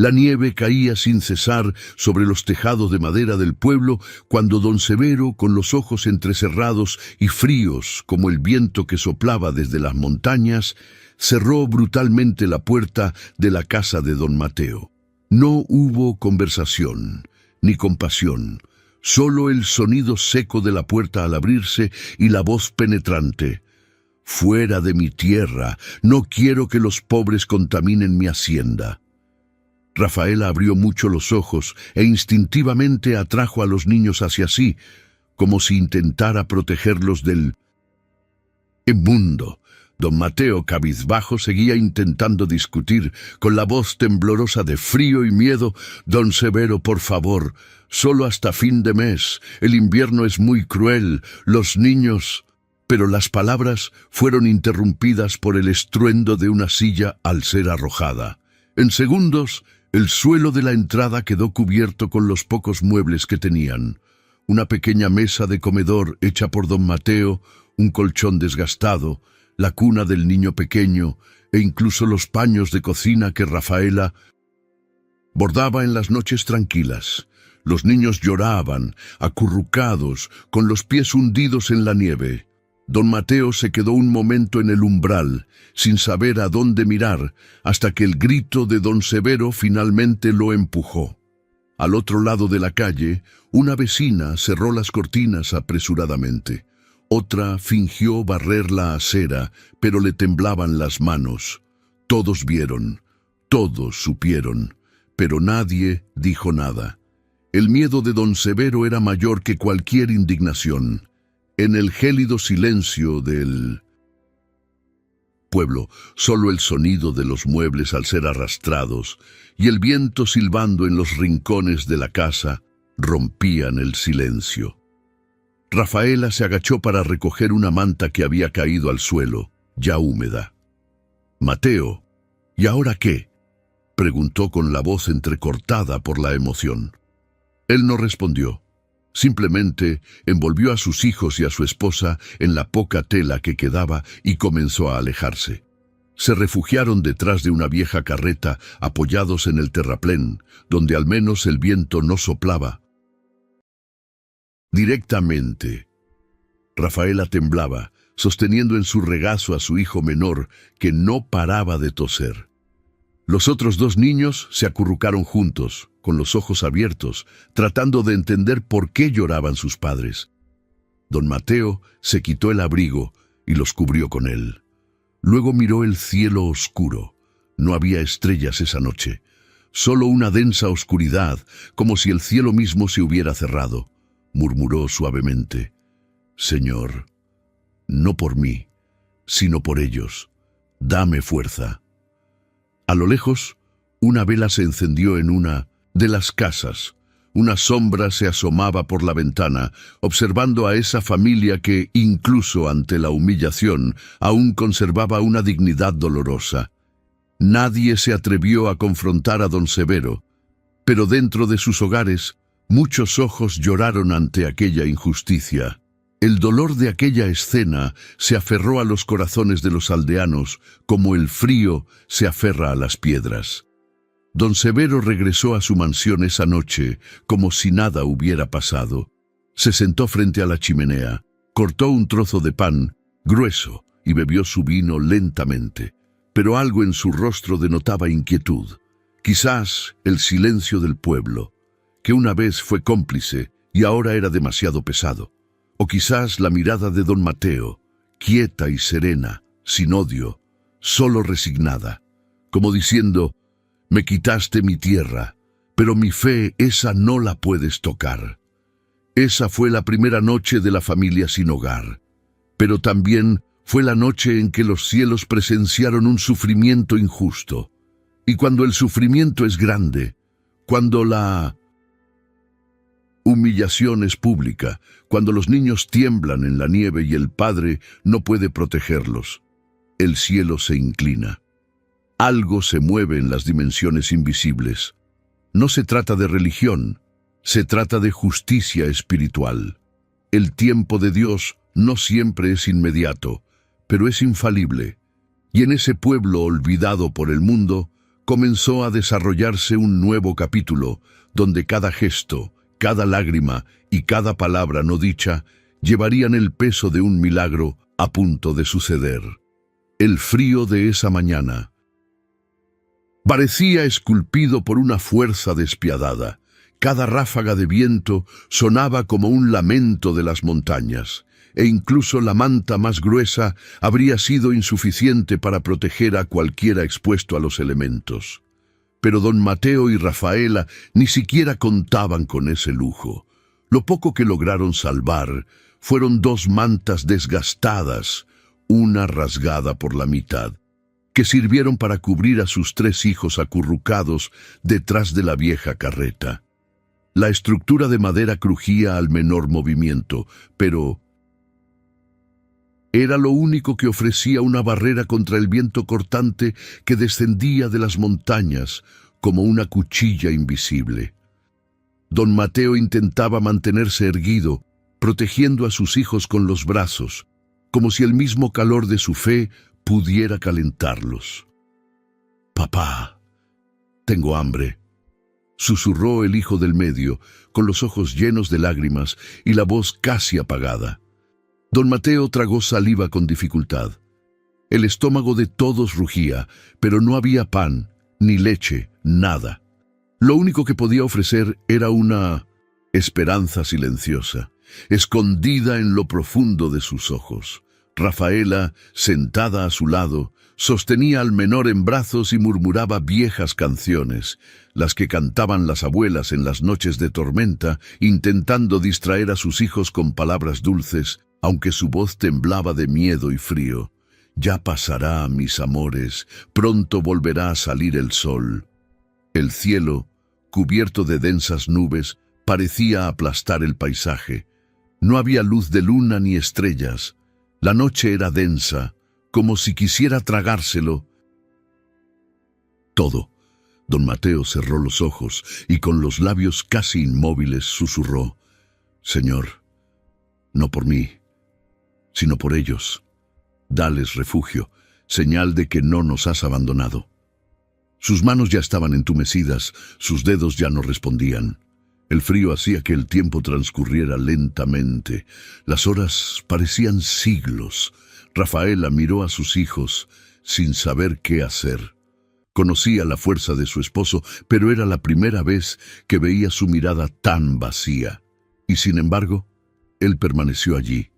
La nieve caía sin cesar sobre los tejados de madera del pueblo cuando don Severo, con los ojos entrecerrados y fríos como el viento que soplaba desde las montañas, cerró brutalmente la puerta de la casa de don Mateo. No hubo conversación, ni compasión, solo el sonido seco de la puerta al abrirse y la voz penetrante. «Fuera de mi tierra, no quiero que los pobres contaminen mi hacienda». Rafaela abrió mucho los ojos e instintivamente atrajo a los niños hacia sí, como si intentara protegerlos del inmundo. Don Mateo, cabizbajo, seguía intentando discutir, con la voz temblorosa de frío y miedo. «Don Severo, por favor, solo hasta fin de mes. El invierno es muy cruel. Los niños...» Pero las palabras fueron interrumpidas por el estruendo de una silla al ser arrojada. En segundos, el suelo de la entrada quedó cubierto con los pocos muebles que tenían. Una pequeña mesa de comedor hecha por don Mateo, un colchón desgastado, la cuna del niño pequeño e incluso los paños de cocina que Rafaela bordaba en las noches tranquilas. Los niños lloraban, acurrucados, con los pies hundidos en la nieve. Don Mateo se quedó un momento en el umbral, sin saber a dónde mirar, hasta que el grito de don Severo finalmente lo empujó. Al otro lado de la calle, una vecina cerró las cortinas apresuradamente. Otra fingió barrer la acera, pero le temblaban las manos. Todos vieron, todos supieron, pero nadie dijo nada. El miedo de don Severo era mayor que cualquier indignación. En el gélido silencio del pueblo, solo el sonido de los muebles al ser arrastrados y el viento silbando en los rincones de la casa rompían el silencio. Rafaela se agachó para recoger una manta que había caído al suelo, ya húmeda. «Mateo, ¿y ahora qué?», preguntó con la voz entrecortada por la emoción. Él no respondió. Simplemente envolvió a sus hijos y a su esposa en la poca tela que quedaba y comenzó a alejarse. Se refugiaron detrás de una vieja carreta, apoyados en el terraplén, donde al menos el viento no soplaba directamente. Rafaela temblaba, sosteniendo en su regazo a su hijo menor, que no paraba de toser. Los otros dos niños se acurrucaron juntos, con los ojos abiertos, tratando de entender por qué lloraban sus padres. Don Mateo se quitó el abrigo y los cubrió con él. Luego miró el cielo oscuro. No había estrellas esa noche, solo una densa oscuridad, como si el cielo mismo se hubiera cerrado. Murmuró suavemente: «Señor, no por mí, sino por ellos, dame fuerza». A lo lejos, una vela se encendió en una de las casas. Una sombra se asomaba por la ventana, observando a esa familia que, incluso ante la humillación, aún conservaba una dignidad dolorosa. Nadie se atrevió a confrontar a don Severo, pero dentro de sus hogares, muchos ojos lloraron ante aquella injusticia. El dolor de aquella escena se aferró a los corazones de los aldeanos, como el frío se aferra a las piedras. Don Severo regresó a su mansión esa noche, como si nada hubiera pasado. Se sentó frente a la chimenea, cortó un trozo de pan, grueso, y bebió su vino lentamente. Pero algo en su rostro denotaba inquietud. Quizás el silencio del pueblo, que una vez fue cómplice y ahora era demasiado pesado. O quizás la mirada de don Mateo, quieta y serena, sin odio, solo resignada, como diciendo: «Me quitaste mi tierra, pero mi fe esa no la puedes tocar». Esa fue la primera noche de la familia sin hogar, pero también fue la noche en que los cielos presenciaron un sufrimiento injusto. Y cuando el sufrimiento es grande, cuando la humillación es pública, cuando los niños tiemblan en la nieve y el padre no puede protegerlos, el cielo se inclina. Algo se mueve en las dimensiones invisibles. No se trata de religión, se trata de justicia espiritual. El tiempo de Dios no siempre es inmediato, pero es infalible. Y en ese pueblo olvidado por el mundo, comenzó a desarrollarse un nuevo capítulo, donde cada gesto, cada lágrima y cada palabra no dicha llevarían el peso de un milagro a punto de suceder. El frío de esa mañana parecía esculpido por una fuerza despiadada. Cada ráfaga de viento sonaba como un lamento de las montañas, e incluso la manta más gruesa habría sido insuficiente para proteger a cualquiera expuesto a los elementos. Pero don Mateo y Rafaela ni siquiera contaban con ese lujo. Lo poco que lograron salvar fueron 2 mantas desgastadas, una rasgada por la mitad, que sirvieron para cubrir a sus 3 hijos acurrucados detrás de la vieja carreta. La estructura de madera crujía al menor movimiento, pero era lo único que ofrecía una barrera contra el viento cortante que descendía de las montañas como una cuchilla invisible. Don Mateo intentaba mantenerse erguido, protegiendo a sus hijos con los brazos, como si el mismo calor de su fe pudiera calentarlos. «Papá, tengo hambre», susurró el hijo del medio, con los ojos llenos de lágrimas y la voz casi apagada. Don Mateo tragó saliva con dificultad. El estómago de todos rugía, pero no había pan, ni leche, nada. Lo único que podía ofrecer era una esperanza silenciosa, escondida en lo profundo de sus ojos. Rafaela, sentada a su lado, sostenía al menor en brazos y murmuraba viejas canciones, las que cantaban las abuelas en las noches de tormenta, intentando distraer a sus hijos con palabras dulces, aunque su voz temblaba de miedo y frío. «Ya pasará, mis amores, pronto volverá a salir el sol». El cielo, cubierto de densas nubes, parecía aplastar el paisaje. No había luz de luna ni estrellas. La noche era densa, como si quisiera tragárselo todo. Don Mateo cerró los ojos y con los labios casi inmóviles susurró: «Señor, no por mí, sino por ellos. Dales refugio, señal de que no nos has abandonado». Sus manos ya estaban entumecidas, sus dedos ya no respondían. El frío hacía que el tiempo transcurriera lentamente. Las horas parecían siglos. Rafaela miró a sus hijos sin saber qué hacer. Conocía la fuerza de su esposo, pero era la primera vez que veía su mirada tan vacía. Y sin embargo, él permaneció allí,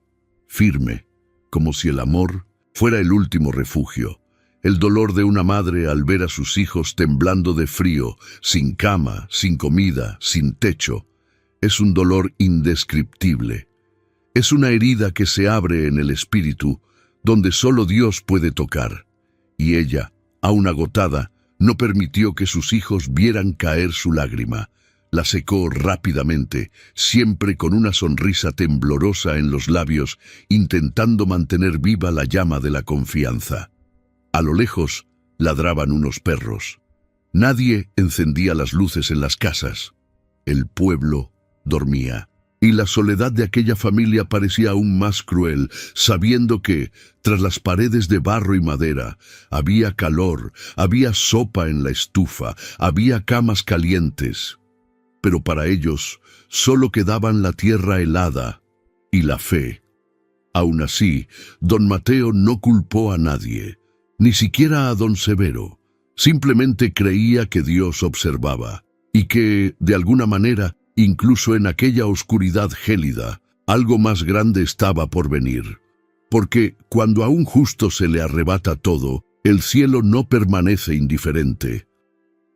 firme, como si el amor fuera el último refugio. El dolor de una madre al ver a sus hijos temblando de frío, sin cama, sin comida, sin techo, es un dolor indescriptible. Es una herida que se abre en el espíritu, donde solo Dios puede tocar. Y ella, aún agotada, no permitió que sus hijos vieran caer su lágrima. La secó rápidamente, siempre con una sonrisa temblorosa en los labios, intentando mantener viva la llama de la confianza. A lo lejos ladraban unos perros. Nadie encendía las luces en las casas. El pueblo dormía. Y la soledad de aquella familia parecía aún más cruel, sabiendo que, tras las paredes de barro y madera, había calor, había sopa en la estufa, había camas calientes. Pero para ellos solo quedaban la tierra helada y la fe. Aún así, don Mateo no culpó a nadie, ni siquiera a don Severo. Simplemente creía que Dios observaba, y que, de alguna manera, incluso en aquella oscuridad gélida, algo más grande estaba por venir. Porque cuando a un justo se le arrebata todo, el cielo no permanece indiferente.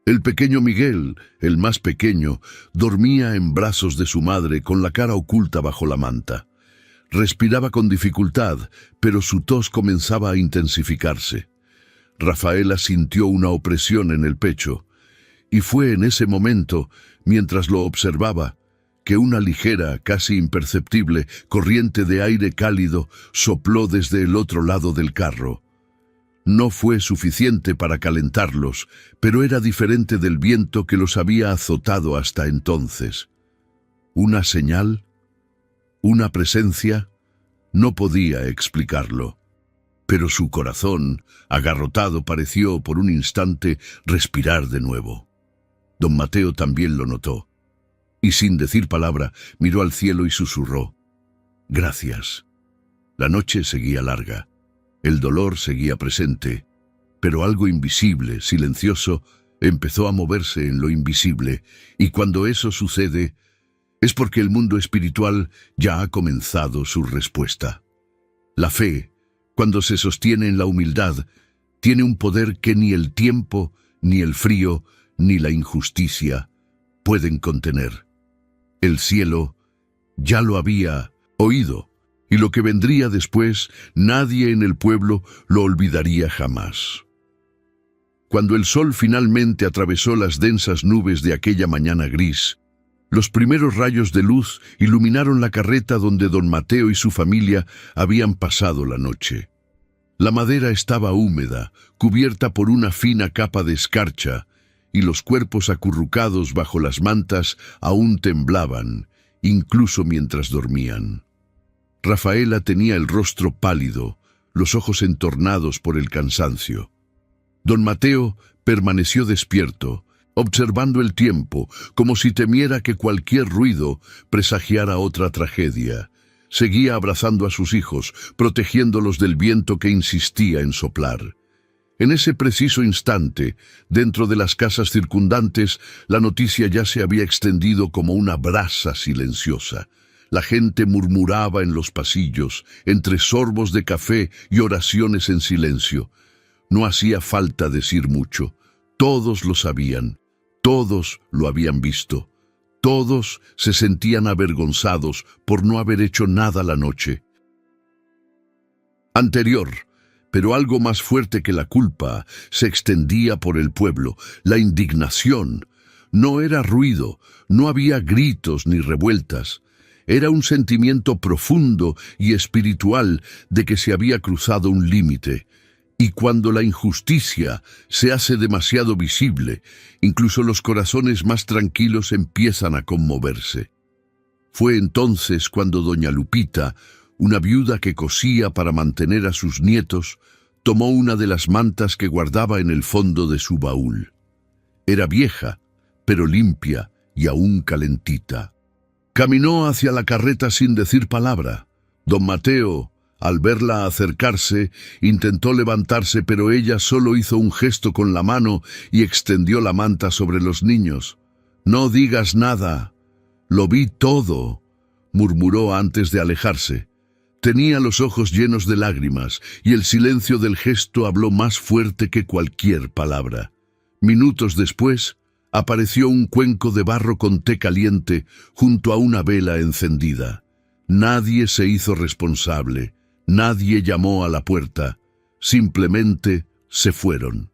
El pequeño Miguel, el más pequeño, dormía en brazos de su madre con la cara oculta bajo la manta. Respiraba con dificultad, pero su tos comenzaba a intensificarse. Rafaela sintió una opresión en el pecho, y fue en ese momento, mientras lo observaba, que una ligera, casi imperceptible, corriente de aire cálido sopló desde el otro lado del carro. No fue suficiente para calentarlos, pero era diferente del viento que los había azotado hasta entonces. ¿Una señal? ¿Una presencia? No podía explicarlo. pero su corazón, agarrotado, pareció por un instante respirar de nuevo. Don Mateo también lo notó, y sin decir palabra, miró al cielo y susurró: «Gracias». La noche seguía larga, el dolor seguía presente, pero algo invisible, silencioso, empezó a moverse en lo invisible, y cuando eso sucede, es porque el mundo espiritual ya ha comenzado su respuesta. La fe, cuando se sostiene en la humildad, tiene un poder que ni el tiempo, ni el frío, ni la injusticia pueden contener. El cielo ya lo había oído, y lo que vendría después, nadie en el pueblo lo olvidaría jamás. Cuando el sol finalmente atravesó las densas nubes de aquella mañana gris, los primeros rayos de luz iluminaron la carreta donde don Mateo y su familia habían pasado la noche. La madera estaba húmeda, cubierta por una fina capa de escarcha, y los cuerpos acurrucados bajo las mantas aún temblaban, incluso mientras dormían. Rafaela tenía el rostro pálido, los ojos entornados por el cansancio. Don Mateo permaneció despierto, observando el tiempo, como si temiera que cualquier ruido presagiara otra tragedia. Seguía abrazando a sus hijos, protegiéndolos del viento que insistía en soplar. En ese preciso instante, dentro de las casas circundantes, la noticia ya se había extendido como una brasa silenciosa. La gente murmuraba en los pasillos, entre sorbos de café y oraciones en silencio. No hacía falta decir mucho. Todos lo sabían, todos lo habían visto. Todos se sentían avergonzados por no haber hecho nada la noche anterior, pero algo más fuerte que la culpa se extendía por el pueblo, la indignación. No era ruido, no había gritos ni revueltas. Era un sentimiento profundo y espiritual de que se había cruzado un límite. Y cuando la injusticia se hace demasiado visible, incluso los corazones más tranquilos empiezan a conmoverse. Fue entonces cuando doña Lupita, una viuda que cosía para mantener a sus nietos, tomó una de las mantas que guardaba en el fondo de su baúl. Era vieja, pero limpia y aún calentita. Caminó hacia la carreta sin decir palabra. Don Mateo, al verla acercarse, intentó levantarse, pero ella solo hizo un gesto con la mano y extendió la manta sobre los niños. «No digas nada. Lo vi todo», murmuró antes de alejarse. Tenía los ojos llenos de lágrimas y el silencio del gesto habló más fuerte que cualquier palabra. Minutos después, apareció un cuenco de barro con té caliente junto a una vela encendida. Nadie se hizo responsable, nadie llamó a la puerta, simplemente se fueron.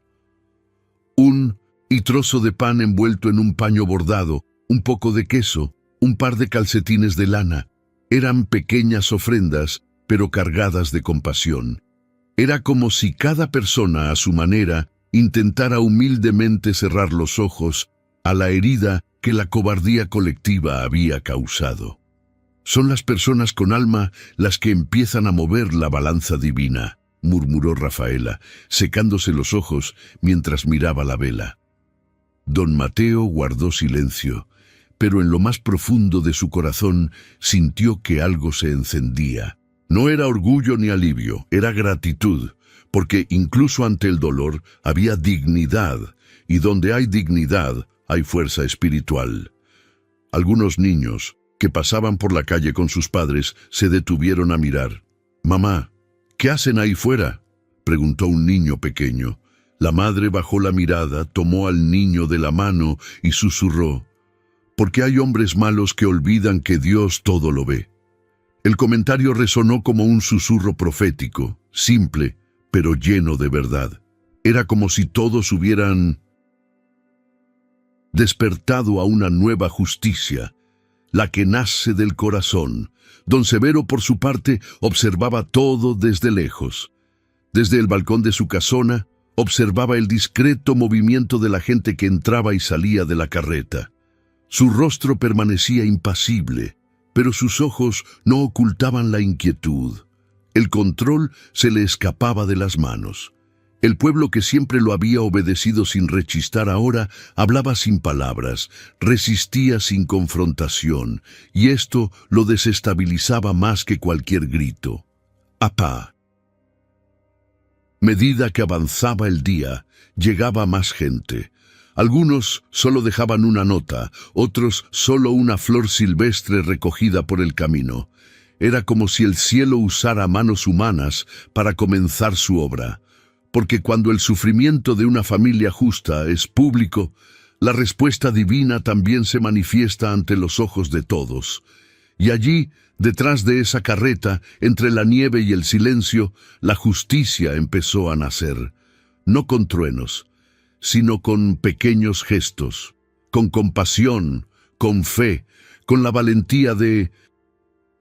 Un trozo de pan envuelto en un paño bordado, un poco de queso, un par de calcetines de lana. Eran pequeñas ofrendas, pero cargadas de compasión. Era como si cada persona, a su manera, intentara humildemente cerrar los ojos a la herida que la cobardía colectiva había causado. Son las personas con alma las que empiezan a mover la balanza divina, murmuró Rafaela, secándose los ojos mientras miraba la vela. Don Mateo guardó silencio, pero en lo más profundo de su corazón sintió que algo se encendía. No era orgullo ni alivio, era gratitud, porque incluso ante el dolor había dignidad, y donde hay dignidad hay fuerza espiritual. Algunos niños que pasaban por la calle con sus padres se detuvieron a mirar. «Mamá, ¿qué hacen ahí fuera?», preguntó un niño pequeño. La madre bajó la mirada, tomó al niño de la mano y susurró: «Porque hay hombres malos que olvidan que Dios todo lo ve». El comentario resonó como un susurro profético, simple, pero lleno de verdad. Era como si todos hubieran despertado a una nueva justicia, la que nace del corazón. Don Severo, por su parte, observaba todo desde lejos. Desde el balcón de su casona, observaba el discreto movimiento de la gente que entraba y salía de la carreta. Su rostro permanecía impasible, pero sus ojos no ocultaban la inquietud. El control se le escapaba de las manos. El pueblo que siempre lo había obedecido sin rechistar ahora hablaba sin palabras, resistía sin confrontación, y esto lo desestabilizaba más que cualquier grito. ¡Apá! Medida que avanzaba el día, llegaba más gente. Algunos solo dejaban una nota, otros solo una flor silvestre recogida por el camino. Era como si el cielo usara manos humanas para comenzar su obra. Porque cuando el sufrimiento de una familia justa es público, la respuesta divina también se manifiesta ante los ojos de todos. Y allí, detrás de esa carreta, entre la nieve y el silencio, la justicia empezó a nacer. No con truenos, sino con pequeños gestos, con compasión, con fe, con la valentía de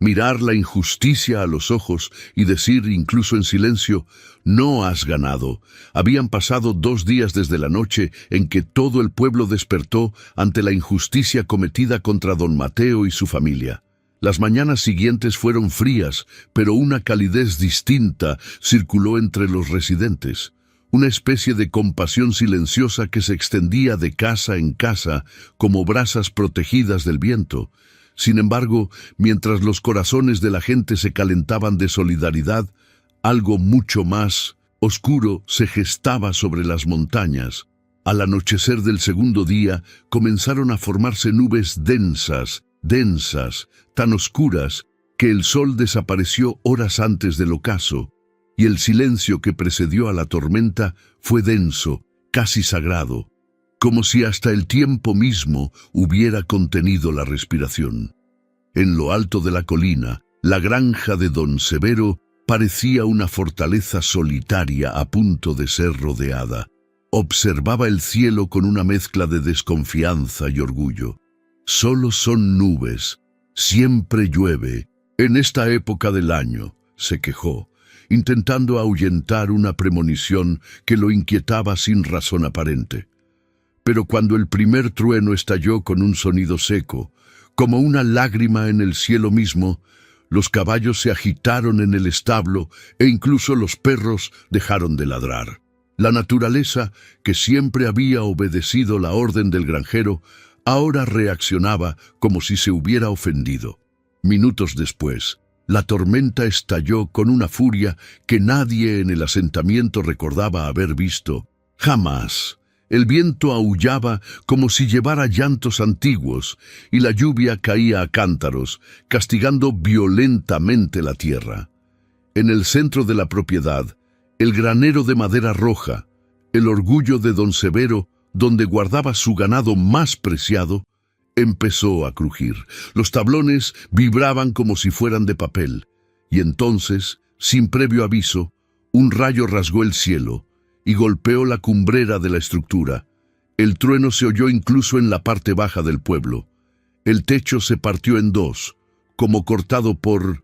mirar la injusticia a los ojos y decir, incluso en silencio, no has ganado. Habían pasado 2 días desde la noche en que todo el pueblo despertó ante la injusticia cometida contra don Mateo y su familia. Las mañanas siguientes fueron frías, pero una calidez distinta circuló entre los residentes. Una especie de compasión silenciosa que se extendía de casa en casa como brasas protegidas del viento. Sin embargo, mientras los corazones de la gente se calentaban de solidaridad, algo mucho más oscuro se gestaba sobre las montañas. Al anochecer del segundo día, comenzaron a formarse nubes densas, tan oscuras, que el sol desapareció horas antes del ocaso, y el silencio que precedió a la tormenta fue denso, casi sagrado, como si hasta el tiempo mismo hubiera contenido la respiración. En lo alto de la colina, la granja de don Severo parecía una fortaleza solitaria a punto de ser rodeada. Observaba el cielo con una mezcla de desconfianza y orgullo. Solo son nubes, siempre llueve. En esta época del año, se quejó, intentando ahuyentar una premonición que lo inquietaba sin razón aparente. Pero cuando el primer trueno estalló con un sonido seco, como una lágrima en el cielo mismo, los caballos se agitaron en el establo e incluso los perros dejaron de ladrar. La naturaleza, que siempre había obedecido la orden del granjero, ahora reaccionaba como si se hubiera ofendido. Minutos después, la tormenta estalló con una furia que nadie en el asentamiento recordaba haber visto. Jamás. El viento aullaba como si llevara llantos antiguos, y la lluvia caía a cántaros, castigando violentamente la tierra. En el centro de la propiedad, el granero de madera roja, el orgullo de don Severo, donde guardaba su ganado más preciado, empezó a crujir. Los tablones vibraban como si fueran de papel, y entonces, sin previo aviso, un rayo rasgó el cielo y golpeó la cumbrera de la estructura. El trueno se oyó incluso en la parte baja del pueblo. El techo se partió en dos, como cortado por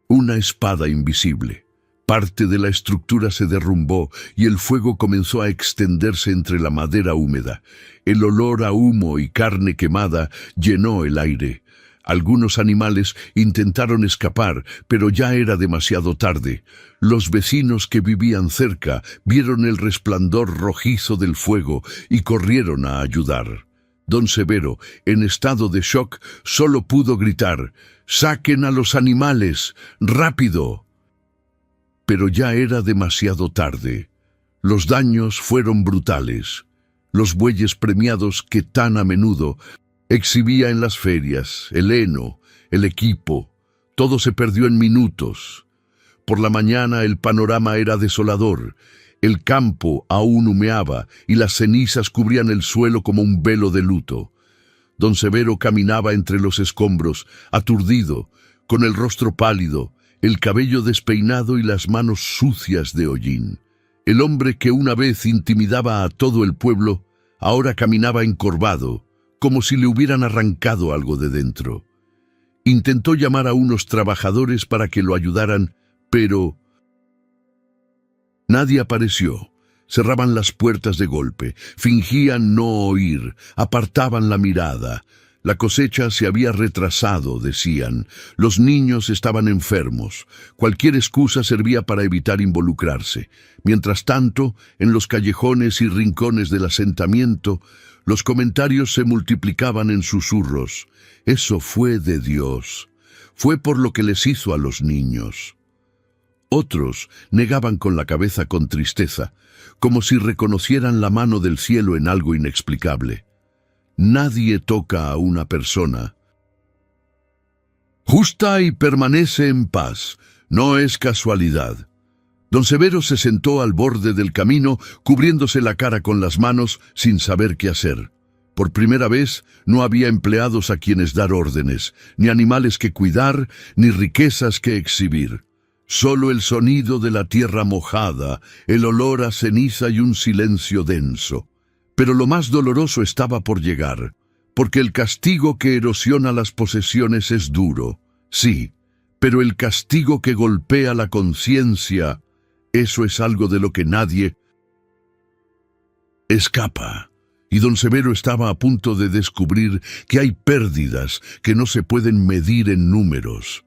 una espada invisible. Parte de la estructura se derrumbó y el fuego comenzó a extenderse entre la madera húmeda. El olor a humo y carne quemada llenó el aire. Algunos animales intentaron escapar, pero ya era demasiado tarde. Los vecinos que vivían cerca vieron el resplandor rojizo del fuego y corrieron a ayudar. Don Severo, en estado de shock, solo pudo gritar: «¡Saquen a los animales! ¡Rápido!». Pero ya era demasiado tarde. Los daños fueron brutales. Los bueyes premiados que tan a menudo exhibía en las ferias, el heno, el equipo, todo se perdió en minutos. Por la mañana el panorama era desolador. El campo aún humeaba y las cenizas cubrían el suelo como un velo de luto. Don Severo caminaba entre los escombros, aturdido, con el rostro pálido, el cabello despeinado y las manos sucias de hollín. El hombre que una vez intimidaba a todo el pueblo, ahora caminaba encorvado, como si le hubieran arrancado algo de dentro. Intentó llamar a unos trabajadores para que lo ayudaran, pero nadie apareció. Cerraban las puertas de golpe, fingían no oír, apartaban la mirada. La cosecha se había retrasado, decían. Los niños estaban enfermos. Cualquier excusa servía para evitar involucrarse. Mientras tanto, en los callejones y rincones del asentamiento, los comentarios se multiplicaban en susurros. Eso fue de Dios. Fue por lo que les hizo a los niños. Otros negaban con la cabeza con tristeza, como si reconocieran la mano del cielo en algo inexplicable. Nadie toca a una persona justa y permanece en paz. No es casualidad. Don Severo se sentó al borde del camino, cubriéndose la cara con las manos, sin saber qué hacer. Por primera vez, no había empleados a quienes dar órdenes, ni animales que cuidar, ni riquezas que exhibir. Solo el sonido de la tierra mojada, el olor a ceniza y un silencio denso. Pero lo más doloroso estaba por llegar, porque el castigo que erosiona las posesiones es duro, sí, pero el castigo que golpea la conciencia, eso es algo de lo que nadie escapa. Y don Severo estaba a punto de descubrir que hay pérdidas que no se pueden medir en números.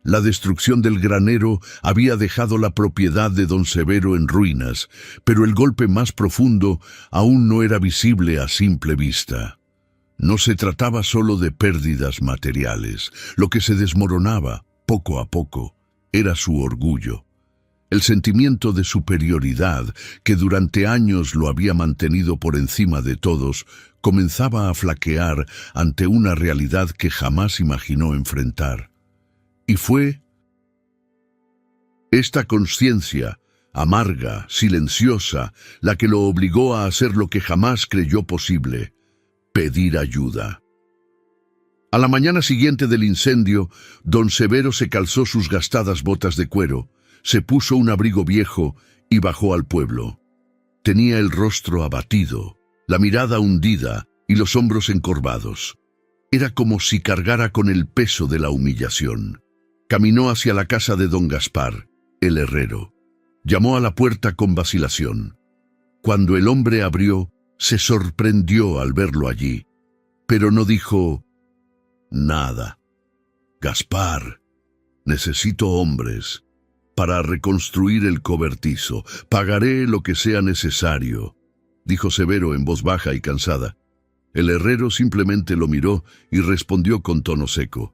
La destrucción del granero había dejado la propiedad de don Severo en ruinas, pero el golpe más profundo aún no era visible a simple vista. No se trataba solo de pérdidas materiales. Lo que se desmoronaba, poco a poco, era su orgullo. El sentimiento de superioridad, que durante años lo había mantenido por encima de todos, comenzaba a flaquear ante una realidad que jamás imaginó enfrentar. Y fue esta conciencia, amarga, silenciosa, la que lo obligó a hacer lo que jamás creyó posible: pedir ayuda. A la mañana siguiente del incendio, don Severo se calzó sus gastadas botas de cuero, se puso un abrigo viejo y bajó al pueblo. Tenía el rostro abatido, la mirada hundida y los hombros encorvados. Era como si cargara con el peso de la humillación. Caminó hacia la casa de don Gaspar, el herrero. Llamó a la puerta con vacilación. Cuando el hombre abrió, se sorprendió al verlo allí, pero no dijo nada. Gaspar, necesito hombres para reconstruir el cobertizo. Pagaré lo que sea necesario, dijo Severo en voz baja y cansada. El herrero simplemente lo miró y respondió con tono seco: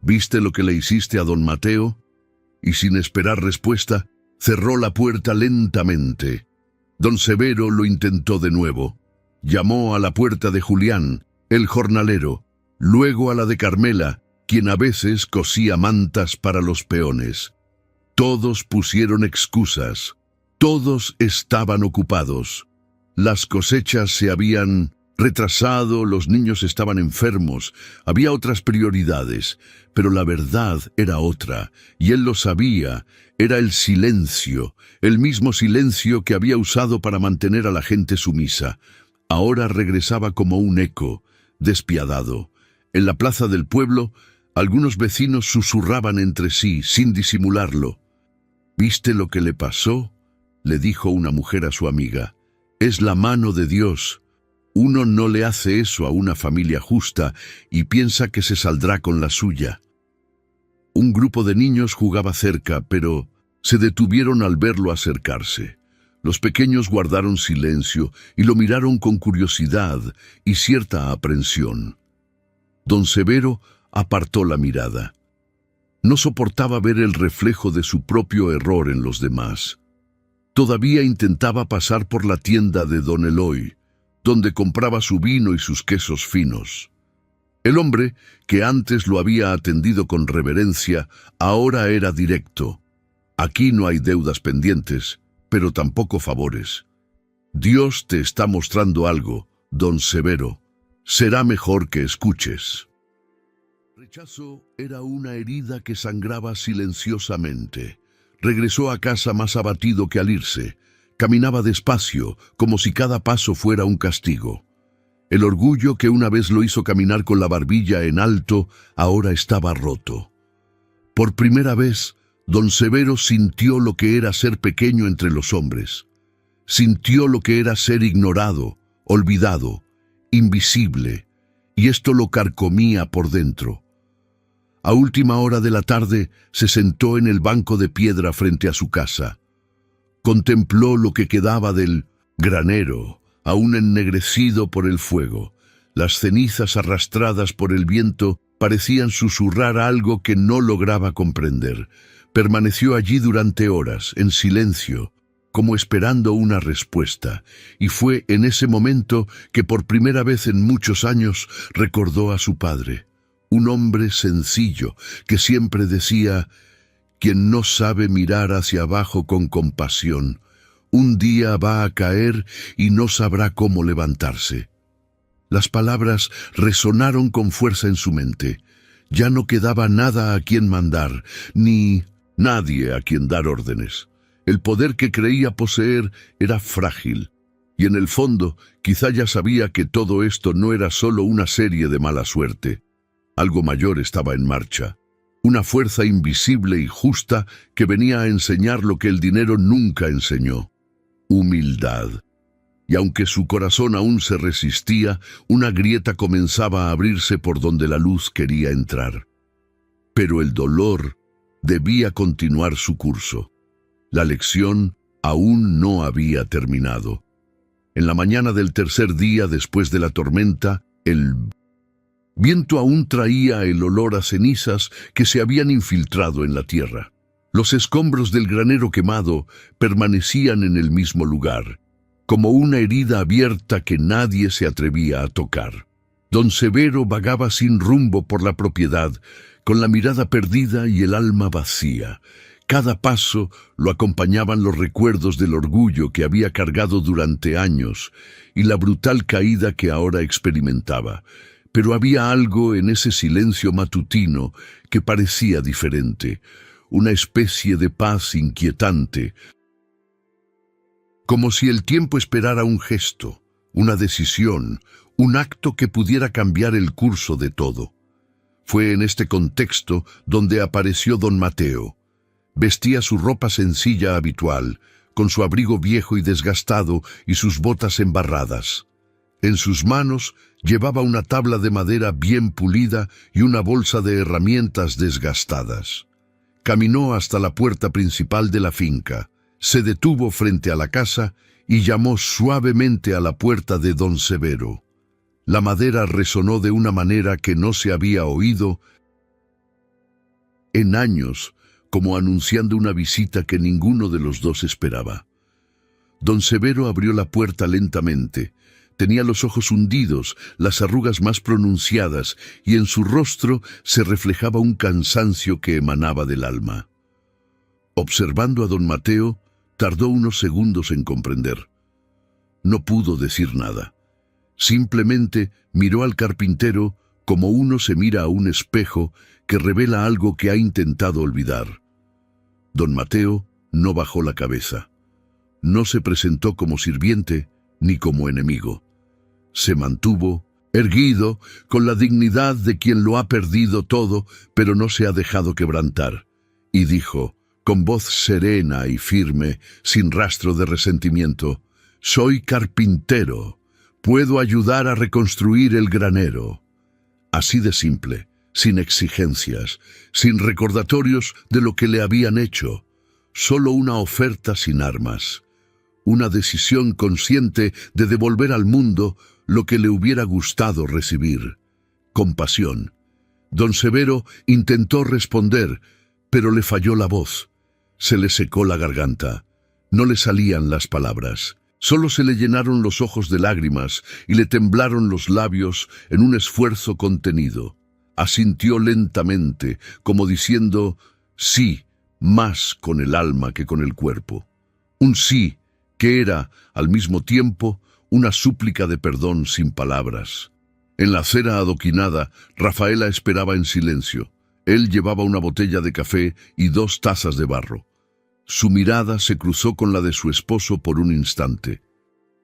¿Viste lo que le hiciste a don Mateo? Y sin esperar respuesta, cerró la puerta lentamente. Don Severo lo intentó de nuevo. Llamó a la puerta de Julián, el jornalero, luego a la de Carmela, quien a veces cosía mantas para los peones. Todos pusieron excusas. Todos estaban ocupados. Las cosechas se habían retrasado, los niños estaban enfermos, había otras prioridades, pero la verdad era otra, y él lo sabía. Era el silencio, el mismo silencio que había usado para mantener a la gente sumisa. Ahora regresaba como un eco, despiadado. En la plaza del pueblo, algunos vecinos susurraban entre sí, sin disimularlo. ¿Viste lo que le pasó?, le dijo una mujer a su amiga. Es la mano de Dios. Uno no le hace eso a una familia justa y piensa que se saldrá con la suya. Un grupo de niños jugaba cerca, pero se detuvieron al verlo acercarse. Los pequeños guardaron silencio y lo miraron con curiosidad y cierta aprensión. Don Severo apartó la mirada. No soportaba ver el reflejo de su propio error en los demás. Todavía intentaba pasar por la tienda de don Eloy, donde compraba su vino y sus quesos finos. El hombre, que antes lo había atendido con reverencia, ahora era directo. Aquí no hay deudas pendientes, pero tampoco favores. Dios te está mostrando algo, don Severo. Será mejor que escuches. El rechazo era una herida que sangraba silenciosamente. Regresó a casa más abatido que al irse. Caminaba despacio, como si cada paso fuera un castigo. El orgullo que una vez lo hizo caminar con la barbilla en alto, ahora estaba roto. Por primera vez, don Severo sintió lo que era ser pequeño entre los hombres. Sintió lo que era ser ignorado, olvidado, invisible. y esto lo carcomía por dentro. A última hora de la tarde se sentó en el banco de piedra frente a su casa. Contempló lo que quedaba del granero, aún ennegrecido por el fuego. Las cenizas arrastradas por el viento parecían susurrar algo que no lograba comprender. Permaneció allí durante horas, en silencio, como esperando una respuesta, y fue en ese momento que por primera vez en muchos años recordó a su padre, un hombre sencillo que siempre decía: quien no sabe mirar hacia abajo con compasión, un día va a caer y no sabrá cómo levantarse. Las palabras resonaron con fuerza en su mente. Ya no quedaba nada a quien mandar, ni nadie a quien dar órdenes. El poder que creía poseer era frágil, y en el fondo quizá ya sabía que todo esto no era solo una serie de mala suerte. Algo mayor estaba en marcha, una fuerza invisible y justa que venía a enseñar lo que el dinero nunca enseñó: humildad. Y aunque su corazón aún se resistía, una grieta comenzaba a abrirse por donde la luz quería entrar. Pero el dolor debía continuar su curso. La lección aún no había terminado. En la mañana del tercer día después de la tormenta, el viento aún traía el olor a cenizas que se habían infiltrado en la tierra. Los escombros del granero quemado permanecían en el mismo lugar, como una herida abierta que nadie se atrevía a tocar. Don Severo vagaba sin rumbo por la propiedad, con la mirada perdida y el alma vacía. Cada paso lo acompañaban los recuerdos del orgullo que había cargado durante años y la brutal caída que ahora experimentaba. Pero había algo en ese silencio matutino que parecía diferente, una especie de paz inquietante, como si el tiempo esperara un gesto, una decisión, un acto que pudiera cambiar el curso de todo. Fue en este contexto donde apareció don Mateo. Vestía su ropa sencilla habitual, con su abrigo viejo y desgastado y sus botas embarradas. En sus manos llevaba una tabla de madera bien pulida y una bolsa de herramientas desgastadas. Caminó hasta la puerta principal de la finca. Se detuvo frente a la casa y llamó suavemente a la puerta de don Severo. La madera resonó de una manera que no se había oído en años, como anunciando una visita que ninguno de los dos esperaba. Don Severo abrió la puerta lentamente. Tenía los ojos hundidos, las arrugas más pronunciadas, y en su rostro se reflejaba un cansancio que emanaba del alma. Observando a don Mateo, tardó unos segundos en comprender. No pudo decir nada. Simplemente miró al carpintero como uno se mira a un espejo que revela algo que ha intentado olvidar. Don Mateo no bajó la cabeza. No se presentó como sirviente ni como enemigo. Se mantuvo erguido, con la dignidad de quien lo ha perdido todo, pero no se ha dejado quebrantar, y dijo, con voz serena y firme, sin rastro de resentimiento: «Soy carpintero. Puedo ayudar a reconstruir el granero». Así de simple, sin exigencias, sin recordatorios de lo que le habían hecho. Solo una oferta sin armas. Una decisión consciente de devolver al mundo lo que le hubiera gustado recibir. Compasión. Don Severo intentó responder, pero le falló la voz. Se le secó la garganta. No le salían las palabras. Solo se le llenaron los ojos de lágrimas y le temblaron los labios en un esfuerzo contenido. Asintió lentamente, como diciendo sí, más con el alma que con el cuerpo. Un sí que era, al mismo tiempo, una súplica de perdón sin palabras. En la acera adoquinada, Rafaela esperaba en silencio. Él llevaba una botella de café y 2 tazas de barro. Su mirada se cruzó con la de su esposo por un instante.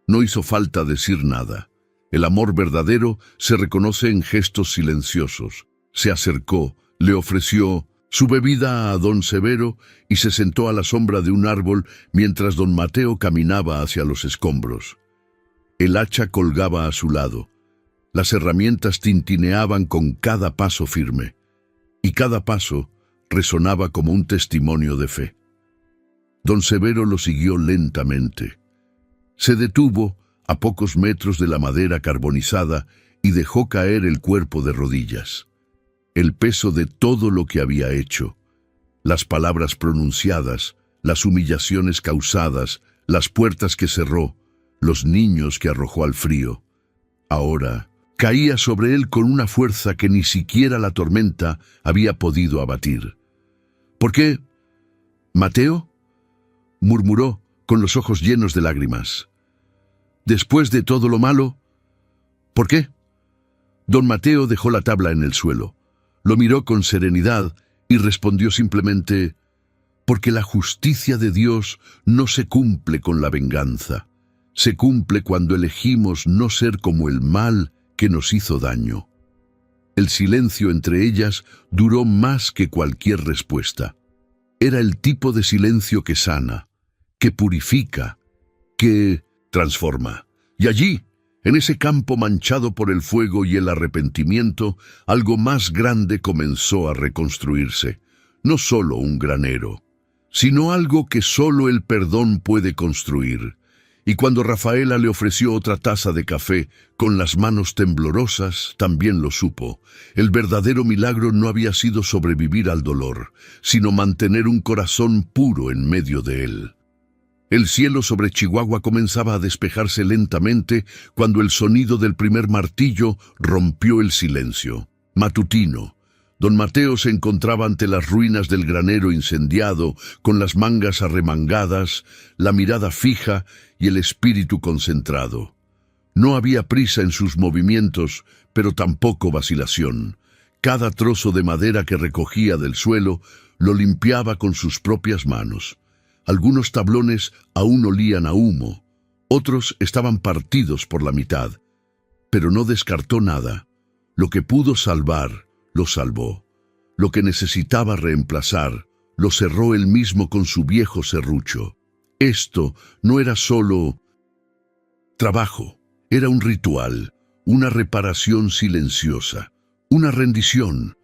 No hizo falta decir nada. El amor verdadero se reconoce en gestos silenciosos. Se acercó, le ofreció su bebida a don Severo y se sentó a la sombra de un árbol mientras don Mateo caminaba hacia los escombros. El hacha colgaba a su lado. Las herramientas tintineaban con cada paso firme, y cada paso resonaba como un testimonio de fe. Don Severo lo siguió lentamente. Se detuvo a pocos metros de la madera carbonizada y dejó caer el cuerpo de rodillas. El peso de todo lo que había hecho, las palabras pronunciadas, las humillaciones causadas, las puertas que cerró, los niños que arrojó al frío, ahora caía sobre él con una fuerza que ni siquiera la tormenta había podido abatir. ¿Por qué? ¿Mateo?, murmuró con los ojos llenos de lágrimas. Después de todo lo malo, ¿por qué? Don Mateo dejó la tabla en el suelo, lo miró con serenidad y respondió simplemente: porque la justicia de Dios no se cumple con la venganza, se cumple cuando elegimos no ser como el mal que nos hizo daño. El silencio entre ellas duró más que cualquier respuesta. Era el tipo de silencio que sana, que purifica, que transforma. Y allí, en ese campo manchado por el fuego y el arrepentimiento, algo más grande comenzó a reconstruirse. No solo un granero, sino algo que solo el perdón puede construir. Y cuando Rafaela le ofreció otra taza de café, con las manos temblorosas, también lo supo. El verdadero milagro no había sido sobrevivir al dolor, sino mantener un corazón puro en medio de él. El cielo sobre Chihuahua comenzaba a despejarse lentamente cuando el sonido del primer martillo rompió el silencio. Matutino. Don Mateo se encontraba ante las ruinas del granero incendiado, con las mangas arremangadas, la mirada fija y el espíritu concentrado. No había prisa en sus movimientos, pero tampoco vacilación. Cada trozo de madera que recogía del suelo lo limpiaba con sus propias manos. Algunos tablones aún olían a humo, otros estaban partidos por la mitad, pero no descartó nada. Lo que pudo salvar, lo salvó. Lo que necesitaba reemplazar, lo cerró él mismo con su viejo serrucho. Esto no era solo trabajo, era un ritual, una reparación silenciosa, una rendición.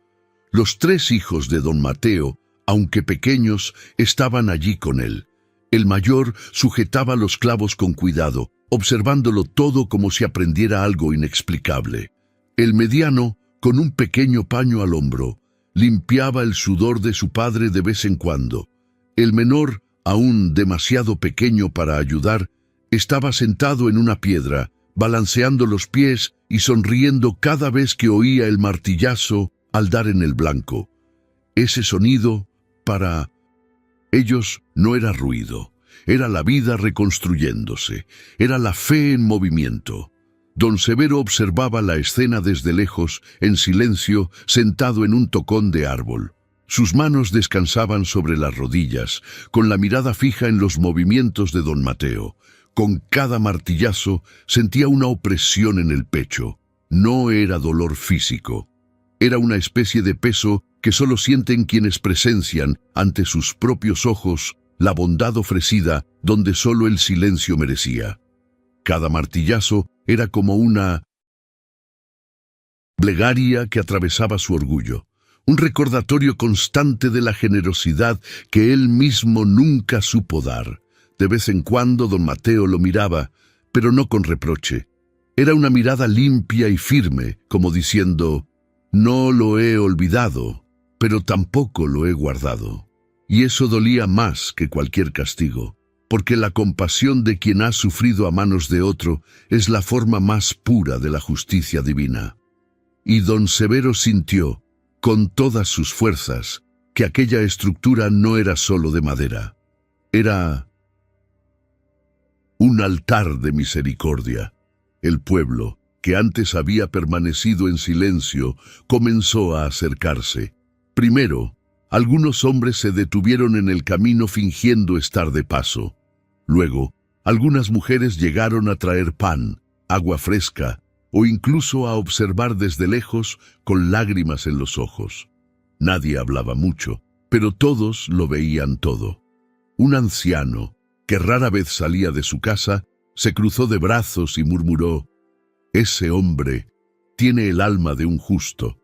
Los tres hijos de don Mateo, aunque pequeños, estaban allí con él. El mayor sujetaba los clavos con cuidado, observándolo todo como si aprendiera algo inexplicable. El mediano, con un pequeño paño al hombro, limpiaba el sudor de su padre de vez en cuando. El menor, aún demasiado pequeño para ayudar, estaba sentado en una piedra, balanceando los pies y sonriendo cada vez que oía el martillazo al dar en el blanco. Ese sonido, para ellos, no era ruido, era la vida reconstruyéndose, era la fe en movimiento. Don Severo observaba la escena desde lejos, en silencio, sentado en un tocón de árbol. Sus manos descansaban sobre las rodillas, con la mirada fija en los movimientos de don Mateo. Con cada martillazo sentía una opresión en el pecho. No era dolor físico. Era una especie de peso que solo sienten quienes presencian, ante sus propios ojos, la bondad ofrecida donde solo el silencio merecía. Cada martillazo era como una plegaria que atravesaba su orgullo, un recordatorio constante de la generosidad que él mismo nunca supo dar. De vez en cuando don Mateo lo miraba, pero no con reproche. Era una mirada limpia y firme, como diciendo: no lo he olvidado, pero tampoco lo he guardado. Y eso dolía más que cualquier castigo, porque la compasión de quien ha sufrido a manos de otro es la forma más pura de la justicia divina. Y don Severo sintió, con todas sus fuerzas, que aquella estructura no era solo de madera. Era un altar de misericordia. El pueblo, que antes había permanecido en silencio, comenzó a acercarse. Primero, algunos hombres se detuvieron en el camino fingiendo estar de paso. Luego, algunas mujeres llegaron a traer pan, agua fresca, o incluso a observar desde lejos con lágrimas en los ojos. Nadie hablaba mucho, pero todos lo veían todo. Un anciano, que rara vez salía de su casa, se cruzó de brazos y murmuró: ese hombre tiene el alma de un justo.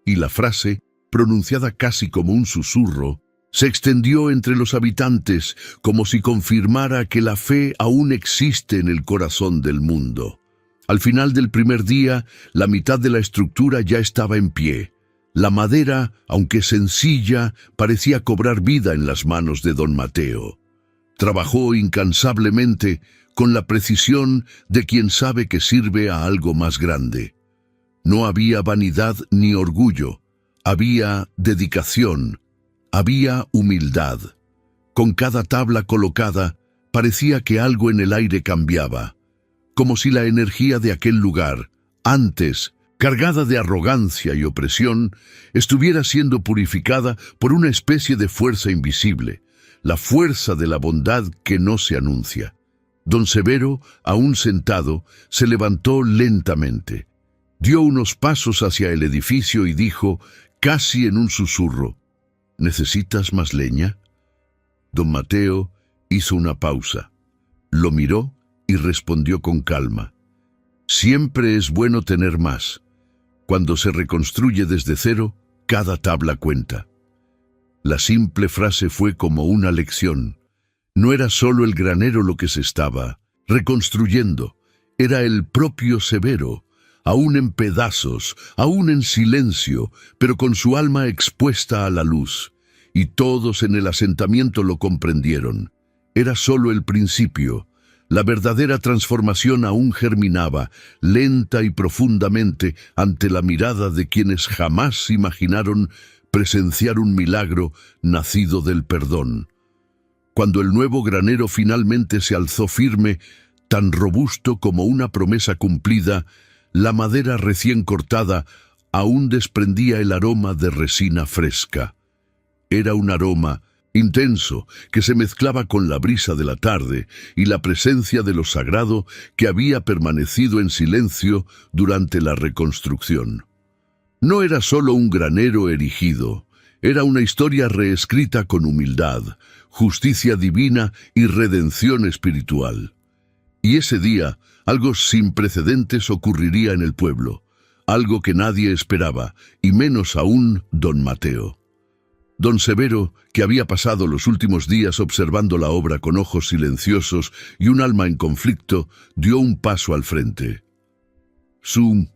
Y la frase, pronunciada casi como un susurro, se extendió entre los habitantes como si confirmara que la fe aún existe en el corazón del mundo. Al final del primer día, la mitad de la estructura ya estaba en pie. La madera, aunque sencilla, parecía cobrar vida en las manos de don Mateo. Trabajó incansablemente, con la precisión de quien sabe que sirve a algo más grande. No había vanidad ni orgullo, había dedicación, había humildad. Con cada tabla colocada, parecía que algo en el aire cambiaba, como si la energía de aquel lugar, antes cargada de arrogancia y opresión, estuviera siendo purificada por una especie de fuerza invisible, la fuerza de la bondad que no se anuncia. Don Severo, aún sentado, se levantó lentamente. Dio unos pasos hacia el edificio y dijo, casi en un susurro, ¿necesitas más leña? Don Mateo hizo una pausa, lo miró y respondió con calma. Siempre es bueno tener más. Cuando se reconstruye desde cero, cada tabla cuenta. La simple frase fue como una lección. No era solo el granero lo que se estaba reconstruyendo, era el propio Severo, aún en pedazos, aún en silencio, pero con su alma expuesta a la luz. Y todos en el asentamiento lo comprendieron. Era solo el principio. La verdadera transformación aún germinaba, lenta y profundamente, ante la mirada de quienes jamás imaginaron presenciar un milagro nacido del perdón. Cuando el nuevo granero finalmente se alzó firme, tan robusto como una promesa cumplida, la madera recién cortada aún desprendía el aroma de resina fresca. Era un aroma intenso, que se mezclaba con la brisa de la tarde y la presencia de lo sagrado que había permanecido en silencio durante la reconstrucción. No era solo un granero erigido, era una historia reescrita con humildad, justicia divina y redención espiritual. Y ese día, algo sin precedentes ocurriría en el pueblo, algo que nadie esperaba, y menos aún don Mateo. Don Severo, que había pasado los últimos días observando la obra con ojos silenciosos y un alma en conflicto, dio un paso al frente. Su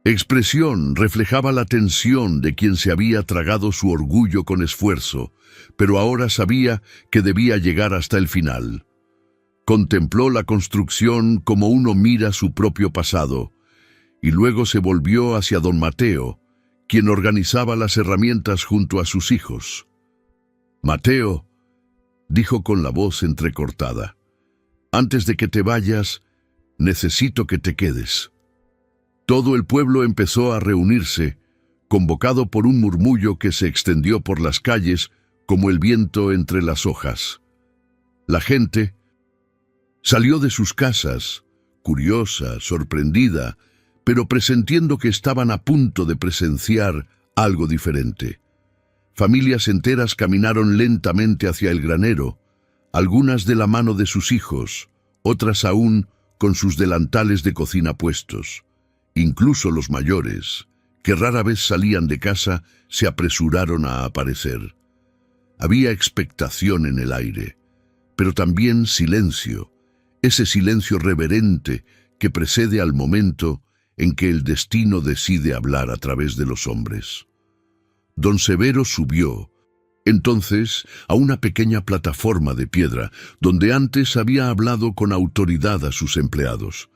expresión reflejaba la tensión de quien se había tragado su orgullo con esfuerzo, pero ahora sabía que debía llegar hasta el final. Contempló la construcción como uno mira su propio pasado, y luego se volvió hacia don Mateo, quien organizaba las herramientas junto a sus hijos. Mateo, dijo con la voz entrecortada, antes de que te vayas, necesito que te quedes. Todo el pueblo empezó a reunirse, convocado por un murmullo que se extendió por las calles como el viento entre las hojas. La gente salió de sus casas, curiosa, sorprendida, pero presentiendo que estaban a punto de presenciar algo diferente. Familias enteras caminaron lentamente hacia el granero, algunas de la mano de sus hijos, otras aún con sus delantales de cocina puestos. Incluso los mayores, que rara vez salían de casa, se apresuraron a aparecer. Había expectación en el aire, pero también silencio, ese silencio reverente que precede al momento en que el destino decide hablar a través de los hombres. Don Severo subió, entonces, a una pequeña plataforma de piedra, donde antes había hablado con autoridad a sus empleados.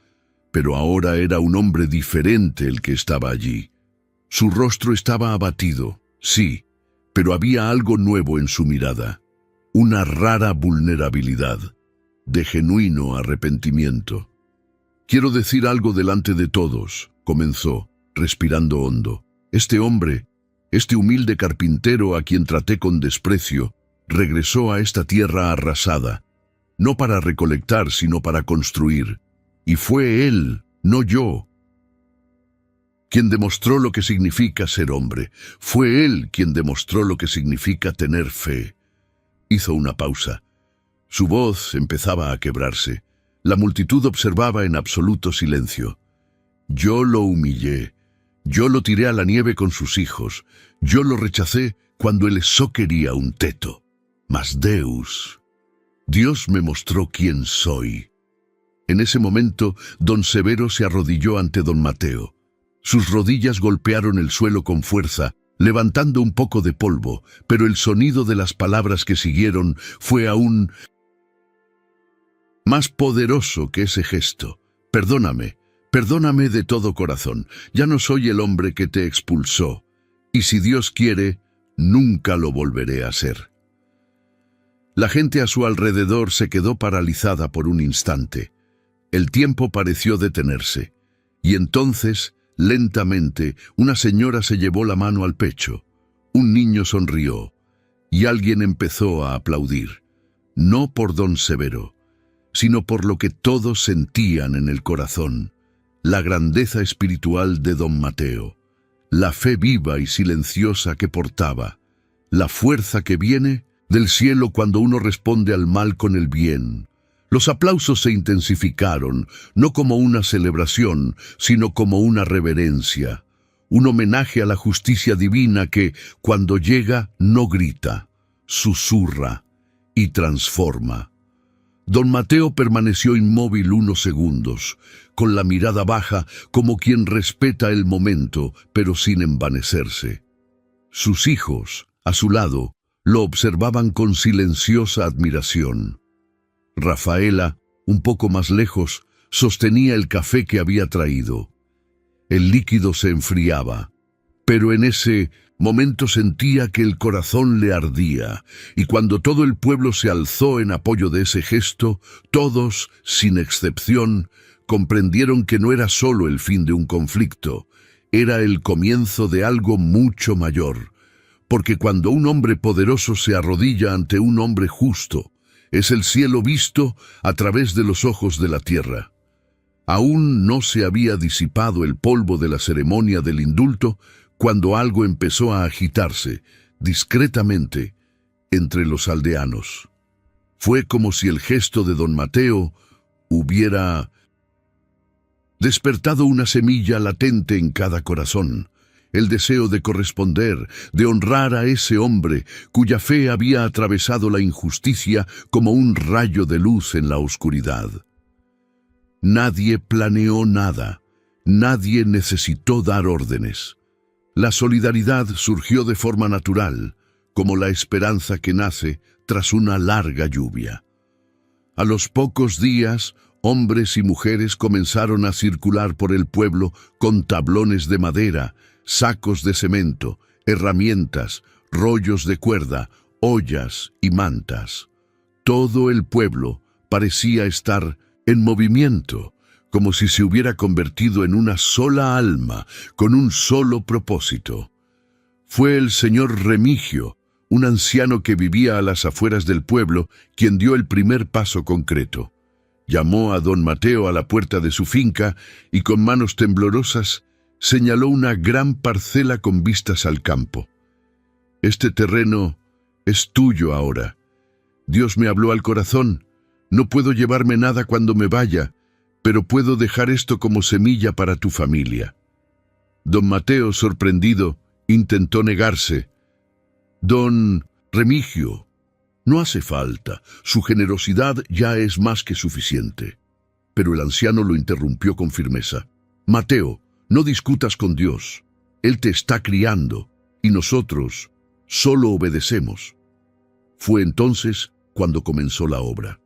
Pero ahora era un hombre diferente el que estaba allí. Su rostro estaba abatido, sí, pero había algo nuevo en su mirada, una rara vulnerabilidad, de genuino arrepentimiento. Quiero decir algo delante de todos, comenzó, respirando hondo. Este hombre, este humilde carpintero a quien traté con desprecio, regresó a esta tierra arrasada, no para recolectar, sino para construir. Y fue él, no yo, quien demostró lo que significa ser hombre. Fue él quien demostró lo que significa tener fe. Hizo una pausa. Su voz empezaba a quebrarse. La multitud observaba en absoluto silencio. Yo lo humillé, yo lo tiré a la nieve con sus hijos, yo lo rechacé cuando él só quería un teto. Mas Dios me mostró quién soy. En ese momento, don Severo se arrodilló ante don Mateo. Sus rodillas golpearon el suelo con fuerza, levantando un poco de polvo, pero el sonido de las palabras que siguieron fue aún más poderoso que ese gesto. Perdóname, perdóname de todo corazón. Ya no soy el hombre que te expulsó. Y si Dios quiere, nunca lo volveré a ser. La gente a su alrededor se quedó paralizada por un instante. El tiempo pareció detenerse. Y entonces, lentamente, una señora se llevó la mano al pecho. Un niño sonrió. Y alguien empezó a aplaudir. No por don Severo, sino por lo que todos sentían en el corazón, la grandeza espiritual de don Mateo, la fe viva y silenciosa que portaba, la fuerza que viene del cielo cuando uno responde al mal con el bien. Los aplausos se intensificaron, no como una celebración, sino como una reverencia, un homenaje a la justicia divina que, cuando llega, no grita, susurra y transforma. Don Mateo permaneció inmóvil unos segundos, con la mirada baja como quien respeta el momento, pero sin envanecerse. Sus hijos, a su lado, lo observaban con silenciosa admiración. Rafaela, un poco más lejos, sostenía el café que había traído. El líquido se enfriaba, pero en ese momento sentía que el corazón le ardía, y cuando todo el pueblo se alzó en apoyo de ese gesto, todos, sin excepción, comprendieron que no era solo el fin de un conflicto, era el comienzo de algo mucho mayor, porque cuando un hombre poderoso se arrodilla ante un hombre justo, es el cielo visto a través de los ojos de la tierra. Aún no se había disipado el polvo de la ceremonia del indulto cuando algo empezó a agitarse, discretamente, entre los aldeanos. Fue como si el gesto de don Mateo hubiera despertado una semilla latente en cada corazón, el deseo de corresponder, de honrar a ese hombre cuya fe había atravesado la injusticia como un rayo de luz en la oscuridad. Nadie planeó nada, nadie necesitó dar órdenes. La solidaridad surgió de forma natural, como la esperanza que nace tras una larga lluvia. A los pocos días, hombres y mujeres comenzaron a circular por el pueblo con tablones de madera, sacos de cemento, herramientas, rollos de cuerda, ollas y mantas. Todo el pueblo parecía estar en movimiento, como si se hubiera convertido en una sola alma, con un solo propósito. Fue el señor Remigio, un anciano que vivía a las afueras del pueblo, quien dio el primer paso concreto. Llamó a don Mateo a la puerta de su finca y con manos temblorosas señaló una gran parcela con vistas al campo. Este terreno es tuyo ahora. Dios me habló al corazón. No puedo llevarme nada cuando me vaya, pero puedo dejar esto como semilla para tu familia. Don Mateo, sorprendido, intentó negarse. Don Remigio, no hace falta, su generosidad ya es más que suficiente. Pero el anciano lo interrumpió con firmeza. Mateo, no discutas con Dios. Él te está criando, y nosotros solo obedecemos. Fue entonces cuando comenzó la obra.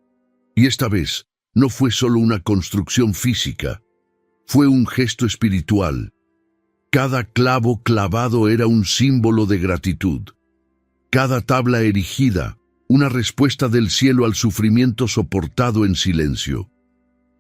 Y esta vez no fue solo una construcción física, fue un gesto espiritual. Cada clavo clavado era un símbolo de gratitud. Cada tabla erigida, una respuesta del cielo al sufrimiento soportado en silencio.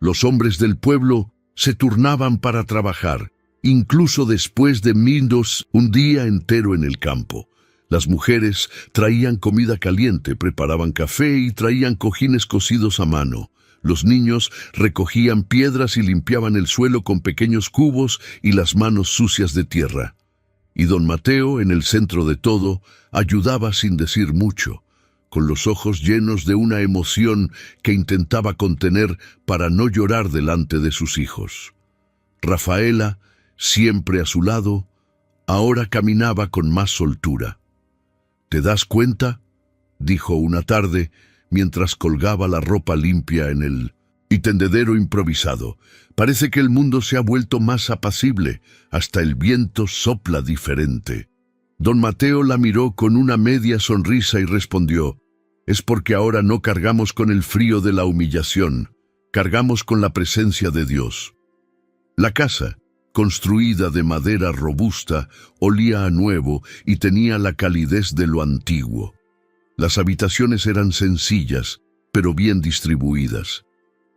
Los hombres del pueblo se turnaban para trabajar, incluso después de minutos, un día entero en el campo. Las mujeres traían comida caliente, preparaban café y traían cojines cosidos a mano. Los niños recogían piedras y limpiaban el suelo con pequeños cubos y las manos sucias de tierra. Y don Mateo, en el centro de todo, ayudaba sin decir mucho, con los ojos llenos de una emoción que intentaba contener para no llorar delante de sus hijos. Rafaela, siempre a su lado, ahora caminaba con más soltura. ¿Te das cuenta?, dijo una tarde, mientras colgaba la ropa limpia en el tendedero improvisado. Parece que el mundo se ha vuelto más apacible, hasta el viento sopla diferente. Don Mateo la miró con una media sonrisa y respondió: es porque ahora no cargamos con el frío de la humillación, cargamos con la presencia de Dios. La casa, construida de madera robusta, olía a nuevo y tenía la calidez de lo antiguo. Las habitaciones eran sencillas, pero bien distribuidas.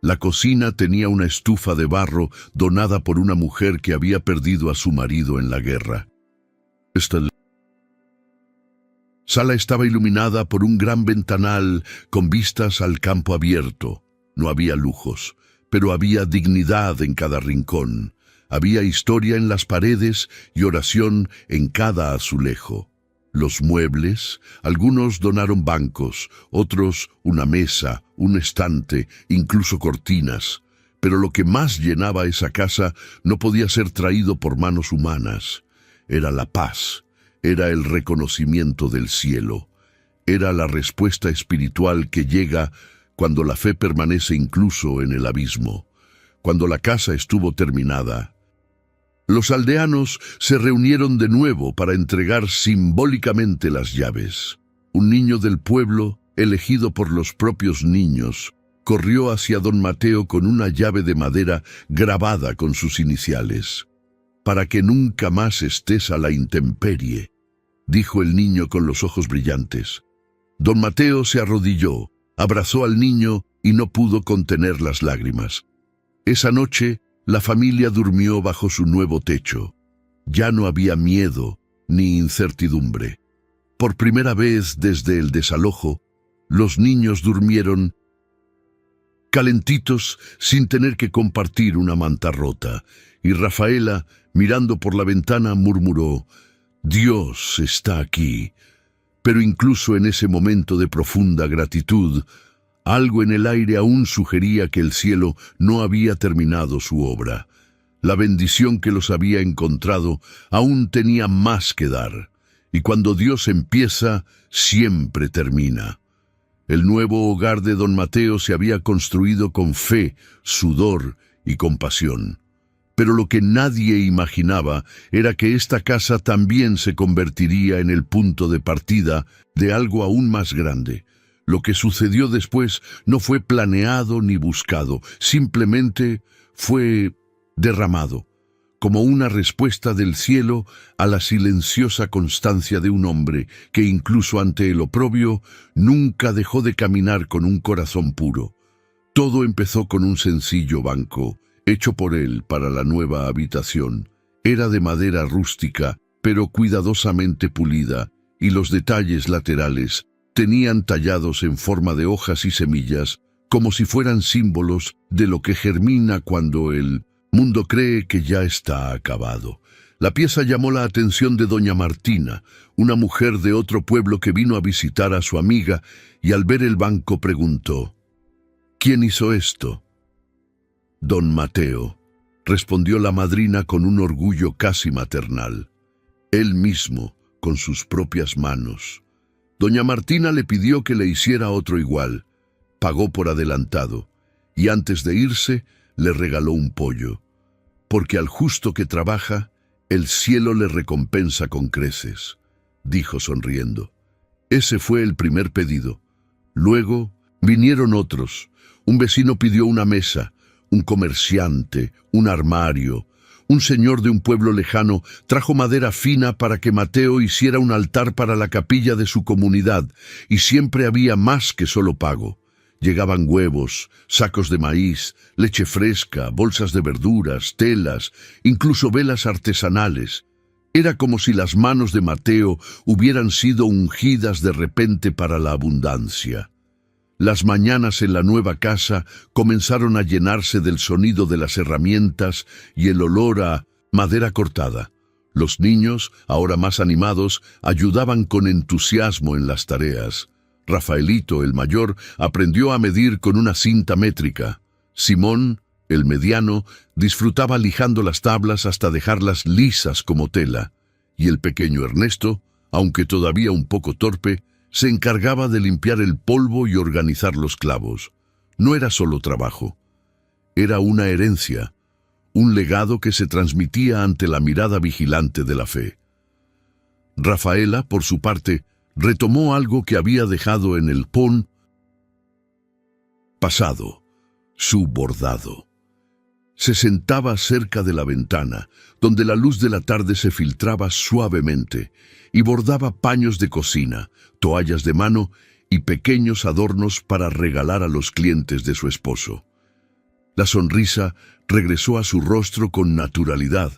La cocina tenía una estufa de barro donada por una mujer que había perdido a su marido en la guerra. Esta sala estaba iluminada por un gran ventanal con vistas al campo abierto. No había lujos, pero había dignidad en cada rincón. Había historia en las paredes y oración en cada azulejo. Los muebles, algunos donaron bancos, otros una mesa, un estante, incluso cortinas. Pero lo que más llenaba esa casa no podía ser traído por manos humanas. Era la paz, era el reconocimiento del cielo, era la respuesta espiritual que llega cuando la fe permanece incluso en el abismo. Cuando la casa estuvo terminada, los aldeanos se reunieron de nuevo para entregar simbólicamente las llaves. Un niño del pueblo, elegido por los propios niños, corrió hacia don Mateo con una llave de madera grabada con sus iniciales. «Para que nunca más estés a la intemperie», dijo el niño con los ojos brillantes. Don Mateo se arrodilló, abrazó al niño y no pudo contener las lágrimas. Esa noche, la familia durmió bajo su nuevo techo. Ya no había miedo ni incertidumbre. Por primera vez desde el desalojo, los niños durmieron calentitos sin tener que compartir una manta rota, y Rafaela, mirando por la ventana, murmuró: «Dios está aquí». Pero incluso en ese momento de profunda gratitud, algo en el aire aún sugería que el cielo no había terminado su obra. La bendición que los había encontrado aún tenía más que dar, y cuando Dios empieza, siempre termina. El nuevo hogar de don Mateo se había construido con fe, sudor y compasión. Pero lo que nadie imaginaba era que esta casa también se convertiría en el punto de partida de algo aún más grande. Lo que sucedió después no fue planeado ni buscado, simplemente fue derramado, como una respuesta del cielo a la silenciosa constancia de un hombre que incluso ante el oprobio nunca dejó de caminar con un corazón puro. Todo empezó con un sencillo banco, hecho por él para la nueva habitación. Era de madera rústica, pero cuidadosamente pulida, y los detalles laterales tenían tallados en forma de hojas y semillas, como si fueran símbolos de lo que germina cuando el mundo cree que ya está acabado. La pieza llamó la atención de doña Martina, una mujer de otro pueblo que vino a visitar a su amiga, y al ver el banco preguntó: «¿Quién hizo esto?» «Don Mateo», respondió la madrina con un orgullo casi maternal. «Él mismo, con sus propias manos». Doña Martina le pidió que le hiciera otro igual. Pagó por adelantado, y antes de irse, le regaló un pollo. «Porque al justo que trabaja, el cielo le recompensa con creces», dijo sonriendo. Ese fue el primer pedido. Luego vinieron otros. Un vecino pidió una mesa, un comerciante, un armario. Un señor de un pueblo lejano trajo madera fina para que Mateo hiciera un altar para la capilla de su comunidad, y siempre había más que solo pago. Llegaban huevos, sacos de maíz, leche fresca, bolsas de verduras, telas, incluso velas artesanales. Era como si las manos de Mateo hubieran sido ungidas de repente para la abundancia. Las mañanas en la nueva casa comenzaron a llenarse del sonido de las herramientas y el olor a madera cortada. Los niños, ahora más animados, ayudaban con entusiasmo en las tareas. Rafaelito, el mayor, aprendió a medir con una cinta métrica. Simón, El mediano disfrutaba lijando las tablas hasta dejarlas lisas como tela, y el pequeño Ernesto, aunque todavía un poco torpe, se encargaba de limpiar el polvo y organizar los clavos. No era solo trabajo, era una herencia, un legado que se transmitía ante la mirada vigilante de la fe. Rafaela, por su parte, retomó algo que había dejado en el pasado, su bordado. Se sentaba cerca de la ventana, donde la luz de la tarde se filtraba suavemente, y bordaba paños de cocina, toallas de mano y pequeños adornos para regalar a los clientes de su esposo. La sonrisa regresó a su rostro con naturalidad,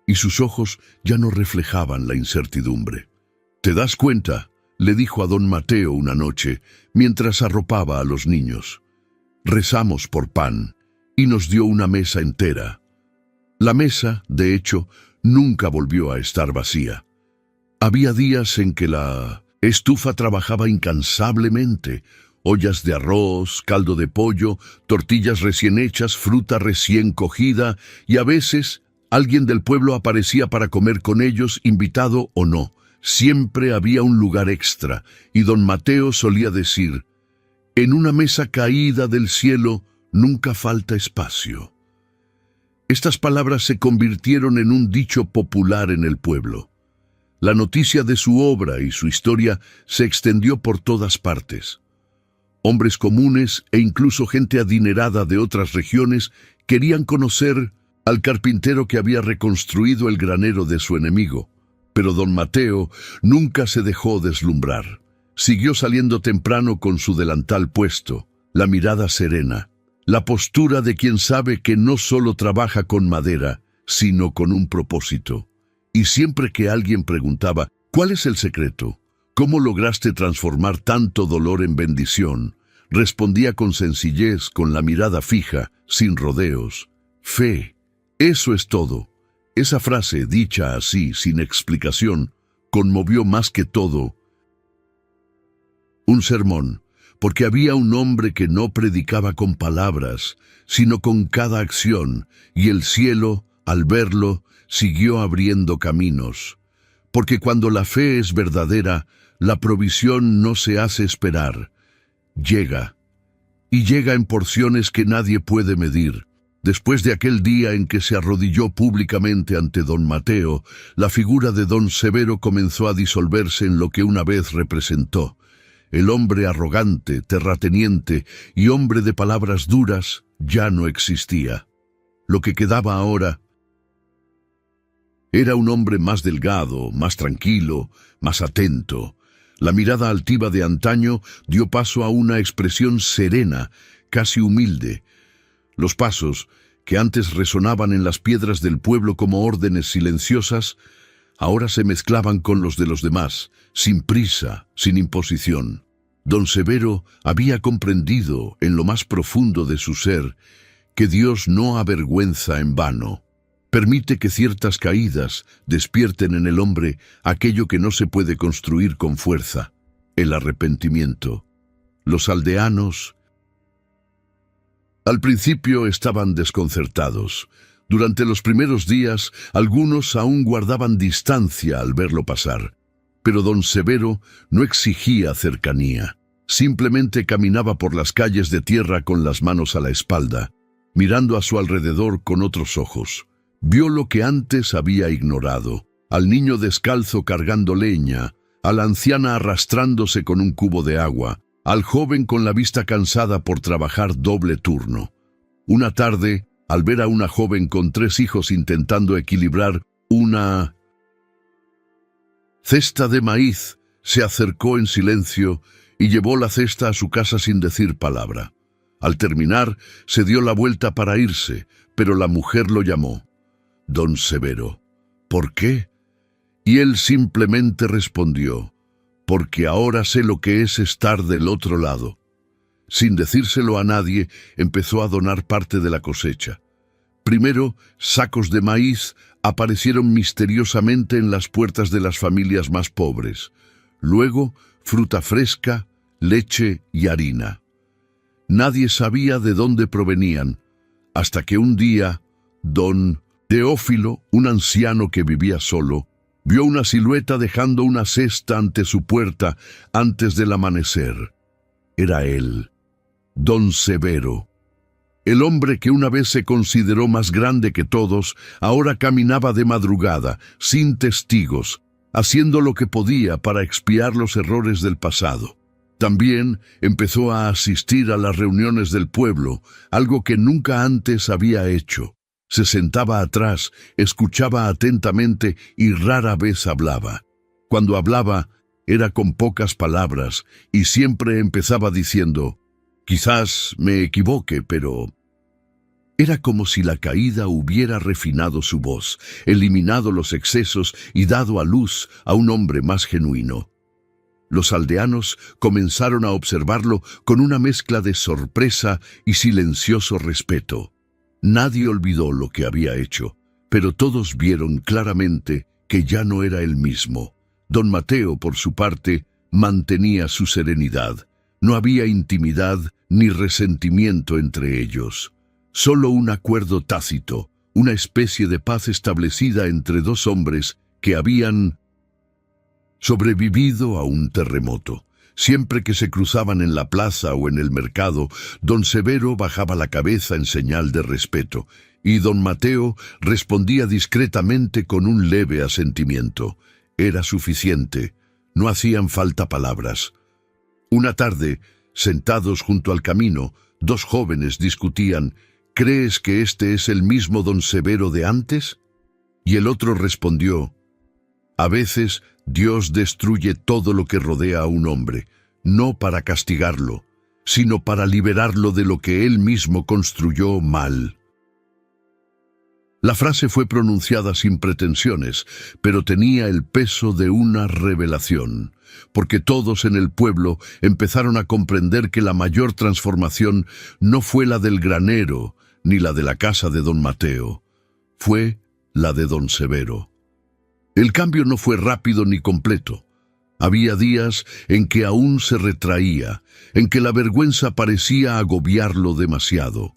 y sus ojos ya no reflejaban la incertidumbre. «¿Te das cuenta?», le dijo a don Mateo una noche, mientras arropaba a los niños. «Rezamos por pan, y nos dio una mesa entera». La mesa, de hecho, nunca volvió a estar vacía. Había días en que la estufa trabajaba incansablemente, ollas de arroz, caldo de pollo, tortillas recién hechas, fruta recién cogida, y a veces alguien del pueblo aparecía para comer con ellos, invitado o no. Siempre había un lugar extra, y don Mateo solía decir: «En una mesa caída del cielo nunca falta espacio». Estas palabras se convirtieron en un dicho popular en el pueblo. La noticia de su obra y su historia se extendió por todas partes. Hombres comunes e incluso gente adinerada de otras regiones querían conocer al carpintero que había reconstruido el granero de su enemigo. Pero don Mateo nunca se dejó deslumbrar. Siguió saliendo temprano con su delantal puesto, la mirada serena, la postura de quien sabe que no solo trabaja con madera, sino con un propósito. Y siempre que alguien preguntaba: «¿Cuál es el secreto? ¿Cómo lograste transformar tanto dolor en bendición?», respondía con sencillez, con la mirada fija, sin rodeos: «Fe, eso es todo». Esa frase, dicha así, sin explicación, conmovió más que todo un sermón, porque había un hombre que no predicaba con palabras, sino con cada acción, y el cielo, al verlo, siguió abriendo caminos. Porque cuando la fe es verdadera, la provisión no se hace esperar. Llega, y llega en porciones que nadie puede medir. Después de aquel día en que se arrodilló públicamente ante don Mateo, la figura de don Severo comenzó a disolverse en lo que una vez representó. El hombre arrogante, terrateniente y hombre de palabras duras ya no existía. Lo que quedaba ahora era un hombre más delgado, más tranquilo, más atento. La mirada altiva de antaño dio paso a una expresión serena, casi humilde. Los pasos, que antes resonaban en las piedras del pueblo como órdenes silenciosas, ahora se mezclaban con los de los demás, sin prisa, sin imposición. Don Severo había comprendido, en lo más profundo de su ser, que Dios no avergüenza en vano. Permite que ciertas caídas despierten en el hombre aquello que no se puede construir con fuerza: el arrepentimiento. Los aldeanos al principio estaban desconcertados. Durante los primeros días, algunos aún guardaban distancia al verlo pasar. Pero don Severo no exigía cercanía. Simplemente caminaba por las calles de tierra con las manos a la espalda, mirando a su alrededor con otros ojos. Vio lo que antes había ignorado: al niño descalzo cargando leña, a la anciana arrastrándose con un cubo de agua, al joven con la vista cansada por trabajar doble turno. Una tarde, al ver a una joven con 3 hijos intentando equilibrar una cesta de maíz, se acercó en silencio y llevó la cesta a su casa sin decir palabra. Al terminar, se dio la vuelta para irse, pero la mujer lo llamó: «Don Severo, ¿por qué?». Y él simplemente respondió: «Porque ahora sé lo que es estar del otro lado». Sin decírselo a nadie, empezó a donar parte de la cosecha. Primero, sacos de maíz aparecieron misteriosamente en las puertas de las familias más pobres. Luego, fruta fresca, leche y harina. Nadie sabía de dónde provenían, hasta que un día, don Teófilo, un anciano que vivía solo, vio una silueta dejando una cesta ante su puerta antes del amanecer. Era él, don Severo. El hombre que una vez se consideró más grande que todos, ahora caminaba de madrugada, sin testigos, haciendo lo que podía para expiar los errores del pasado. También empezó a asistir a las reuniones del pueblo, algo que nunca antes había hecho. Se sentaba atrás, escuchaba atentamente y rara vez hablaba. Cuando hablaba, era con pocas palabras y siempre empezaba diciendo: «Quizás me equivoque, pero...». Era como si la caída hubiera refinado su voz, eliminado los excesos y dado a luz a un hombre más genuino. Los aldeanos comenzaron a observarlo con una mezcla de sorpresa y silencioso respeto. Nadie olvidó lo que había hecho, pero todos vieron claramente que ya no era el mismo. Don Mateo, por su parte, mantenía su serenidad. No había intimidad ni resentimiento entre ellos. Solo un acuerdo tácito, una especie de paz establecida entre dos hombres que habían sobrevivido a un terremoto. Siempre que se cruzaban en la plaza o en el mercado, don Severo bajaba la cabeza en señal de respeto, y don Mateo respondía discretamente con un leve asentimiento. Era suficiente, no hacían falta palabras. Una tarde, sentados junto al camino, dos jóvenes discutían: «¿Crees que este es el mismo don Severo de antes?». Y el otro respondió: «A veces Dios destruye todo lo que rodea a un hombre, no para castigarlo, sino para liberarlo de lo que él mismo construyó mal». La frase fue pronunciada sin pretensiones, pero tenía el peso de una revelación, porque todos en el pueblo empezaron a comprender que la mayor transformación no fue la del granero ni la de la casa de don Mateo, fue la de don Severo. El cambio no fue rápido ni completo. Había días en que aún se retraía, en que la vergüenza parecía agobiarlo demasiado.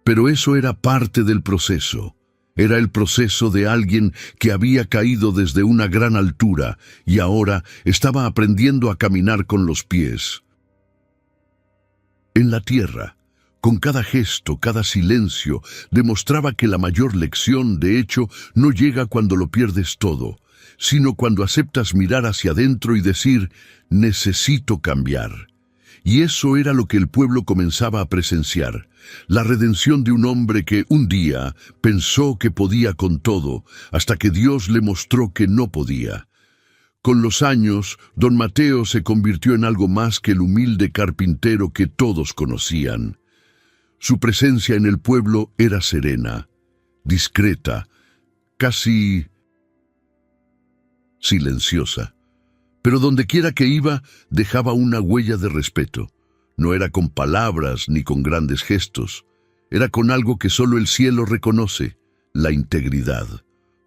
Pero eso era parte del proceso. Era el proceso de alguien que había caído desde una gran altura y ahora estaba aprendiendo a caminar con los pies en la tierra. Con cada gesto, cada silencio, demostraba que la mayor lección, de hecho, no llega cuando lo pierdes todo, sino cuando aceptas mirar hacia adentro y decir: «Necesito cambiar». Y eso era lo que el pueblo comenzaba a presenciar, la redención de un hombre que un día pensó que podía con todo, hasta que Dios le mostró que no podía. Con los años, don Mateo se convirtió en algo más que el humilde carpintero que todos conocían. Su presencia en el pueblo era serena, discreta, casi silenciosa. Pero dondequiera que iba, dejaba una huella de respeto. No era con palabras ni con grandes gestos. Era con algo que solo el cielo reconoce: la integridad.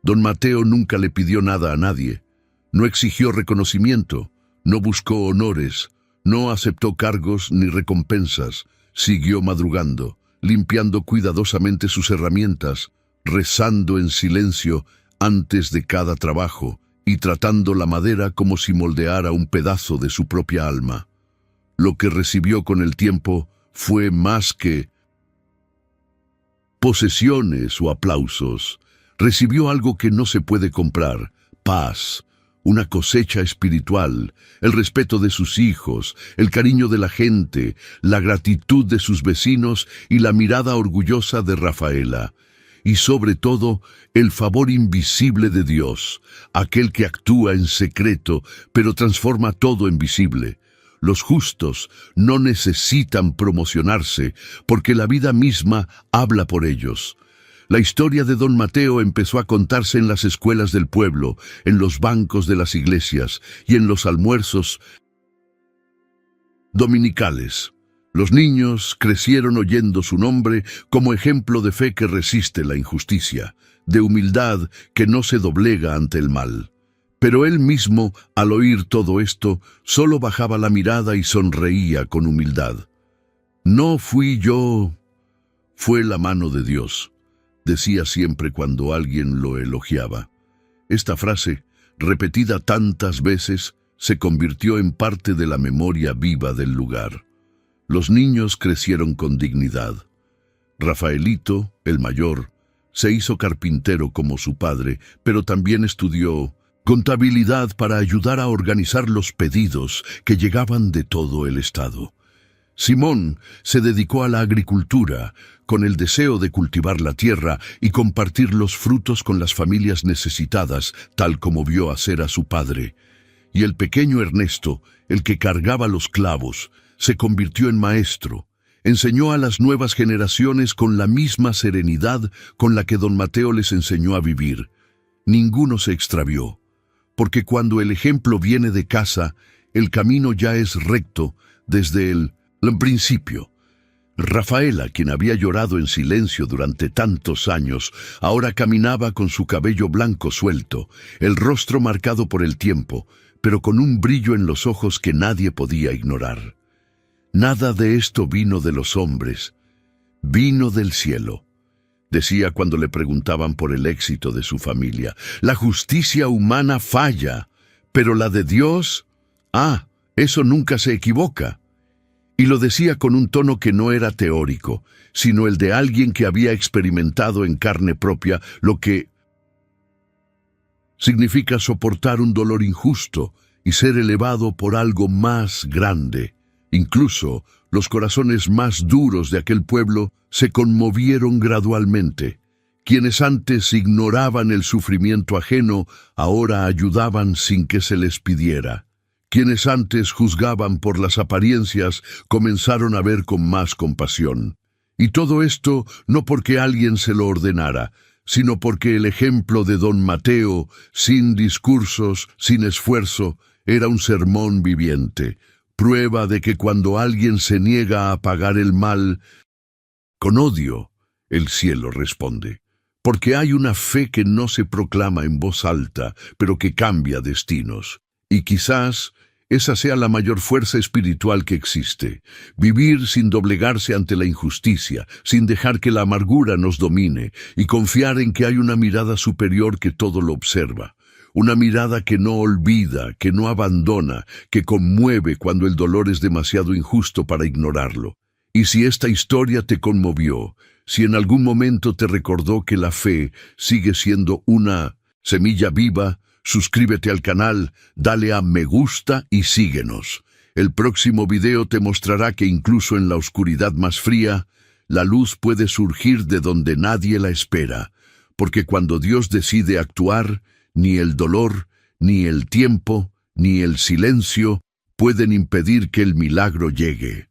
Don Mateo nunca le pidió nada a nadie. No exigió reconocimiento, no buscó honores, no aceptó cargos ni recompensas. Siguió madrugando, limpiando cuidadosamente sus herramientas, rezando en silencio antes de cada trabajo y tratando la madera como si moldeara un pedazo de su propia alma. Lo que recibió con el tiempo fue más que posesiones o aplausos. Recibió algo que no se puede comprar: paz, una cosecha espiritual, el respeto de sus hijos, el cariño de la gente, la gratitud de sus vecinos y la mirada orgullosa de Rafaela. Y sobre todo, el favor invisible de Dios, aquel que actúa en secreto, pero transforma todo en visible. Los justos no necesitan promocionarse, porque la vida misma habla por ellos. La historia de don Mateo empezó a contarse en las escuelas del pueblo, en los bancos de las iglesias y en los almuerzos dominicales. Los niños crecieron oyendo su nombre como ejemplo de fe que resiste la injusticia, de humildad que no se doblega ante el mal. Pero él mismo, al oír todo esto, solo bajaba la mirada y sonreía con humildad. «No fui yo, Fue la mano de Dios, decía siempre cuando alguien lo elogiaba. Esta frase, repetida tantas veces, se convirtió en parte de la memoria viva del lugar. Los niños crecieron con dignidad. Rafaelito, el mayor, se hizo carpintero como su padre, pero también estudió contabilidad para ayudar a organizar los pedidos que llegaban de todo el estado. Simón se dedicó a la agricultura, con el deseo de cultivar la tierra y compartir los frutos con las familias necesitadas, tal como vio hacer a su padre. Y el pequeño Ernesto, el que cargaba los clavos, se convirtió en maestro. Enseñó a las nuevas generaciones con la misma serenidad con la que don Mateo les enseñó a vivir. Ninguno se extravió, porque cuando el ejemplo viene de casa, el camino ya es recto desde el principio. Rafaela, quien había llorado en silencio durante tantos años, ahora caminaba con su cabello blanco suelto, el rostro marcado por el tiempo, pero con un brillo en los ojos que nadie podía ignorar. Nada de esto vino de los hombres, vino del cielo. Decía cuando le preguntaban por el éxito de su familia: la justicia humana falla, pero la de Dios, eso nunca se equivoca. Y lo decía con un tono que no era teórico, sino el de alguien que había experimentado en carne propia lo que significa soportar un dolor injusto y ser elevado por algo más grande. Incluso los corazones más duros de aquel pueblo se conmovieron gradualmente. Quienes antes ignoraban el sufrimiento ajeno, ahora ayudaban sin que se les pidiera. Quienes antes juzgaban por las apariencias, comenzaron a ver con más compasión. Y todo esto no porque alguien se lo ordenara, sino porque el ejemplo de don Mateo, sin discursos, sin esfuerzo, era un sermón viviente, prueba de que cuando alguien se niega a pagar el mal con odio, el cielo responde. Porque hay una fe que no se proclama en voz alta, pero que cambia destinos. Y quizás esa sea la mayor fuerza espiritual que existe. Vivir sin doblegarse ante la injusticia, sin dejar que la amargura nos domine, y confiar en que hay una mirada superior que todo lo observa. Una mirada que no olvida, que no abandona, que conmueve cuando el dolor es demasiado injusto para ignorarlo. Y si esta historia te conmovió, si en algún momento te recordó que la fe sigue siendo una semilla viva, suscríbete al canal, dale a me gusta y síguenos. El próximo video te mostrará que incluso en la oscuridad más fría, la luz puede surgir de donde nadie la espera, porque cuando Dios decide actuar, ni el dolor, ni el tiempo, ni el silencio pueden impedir que el milagro llegue.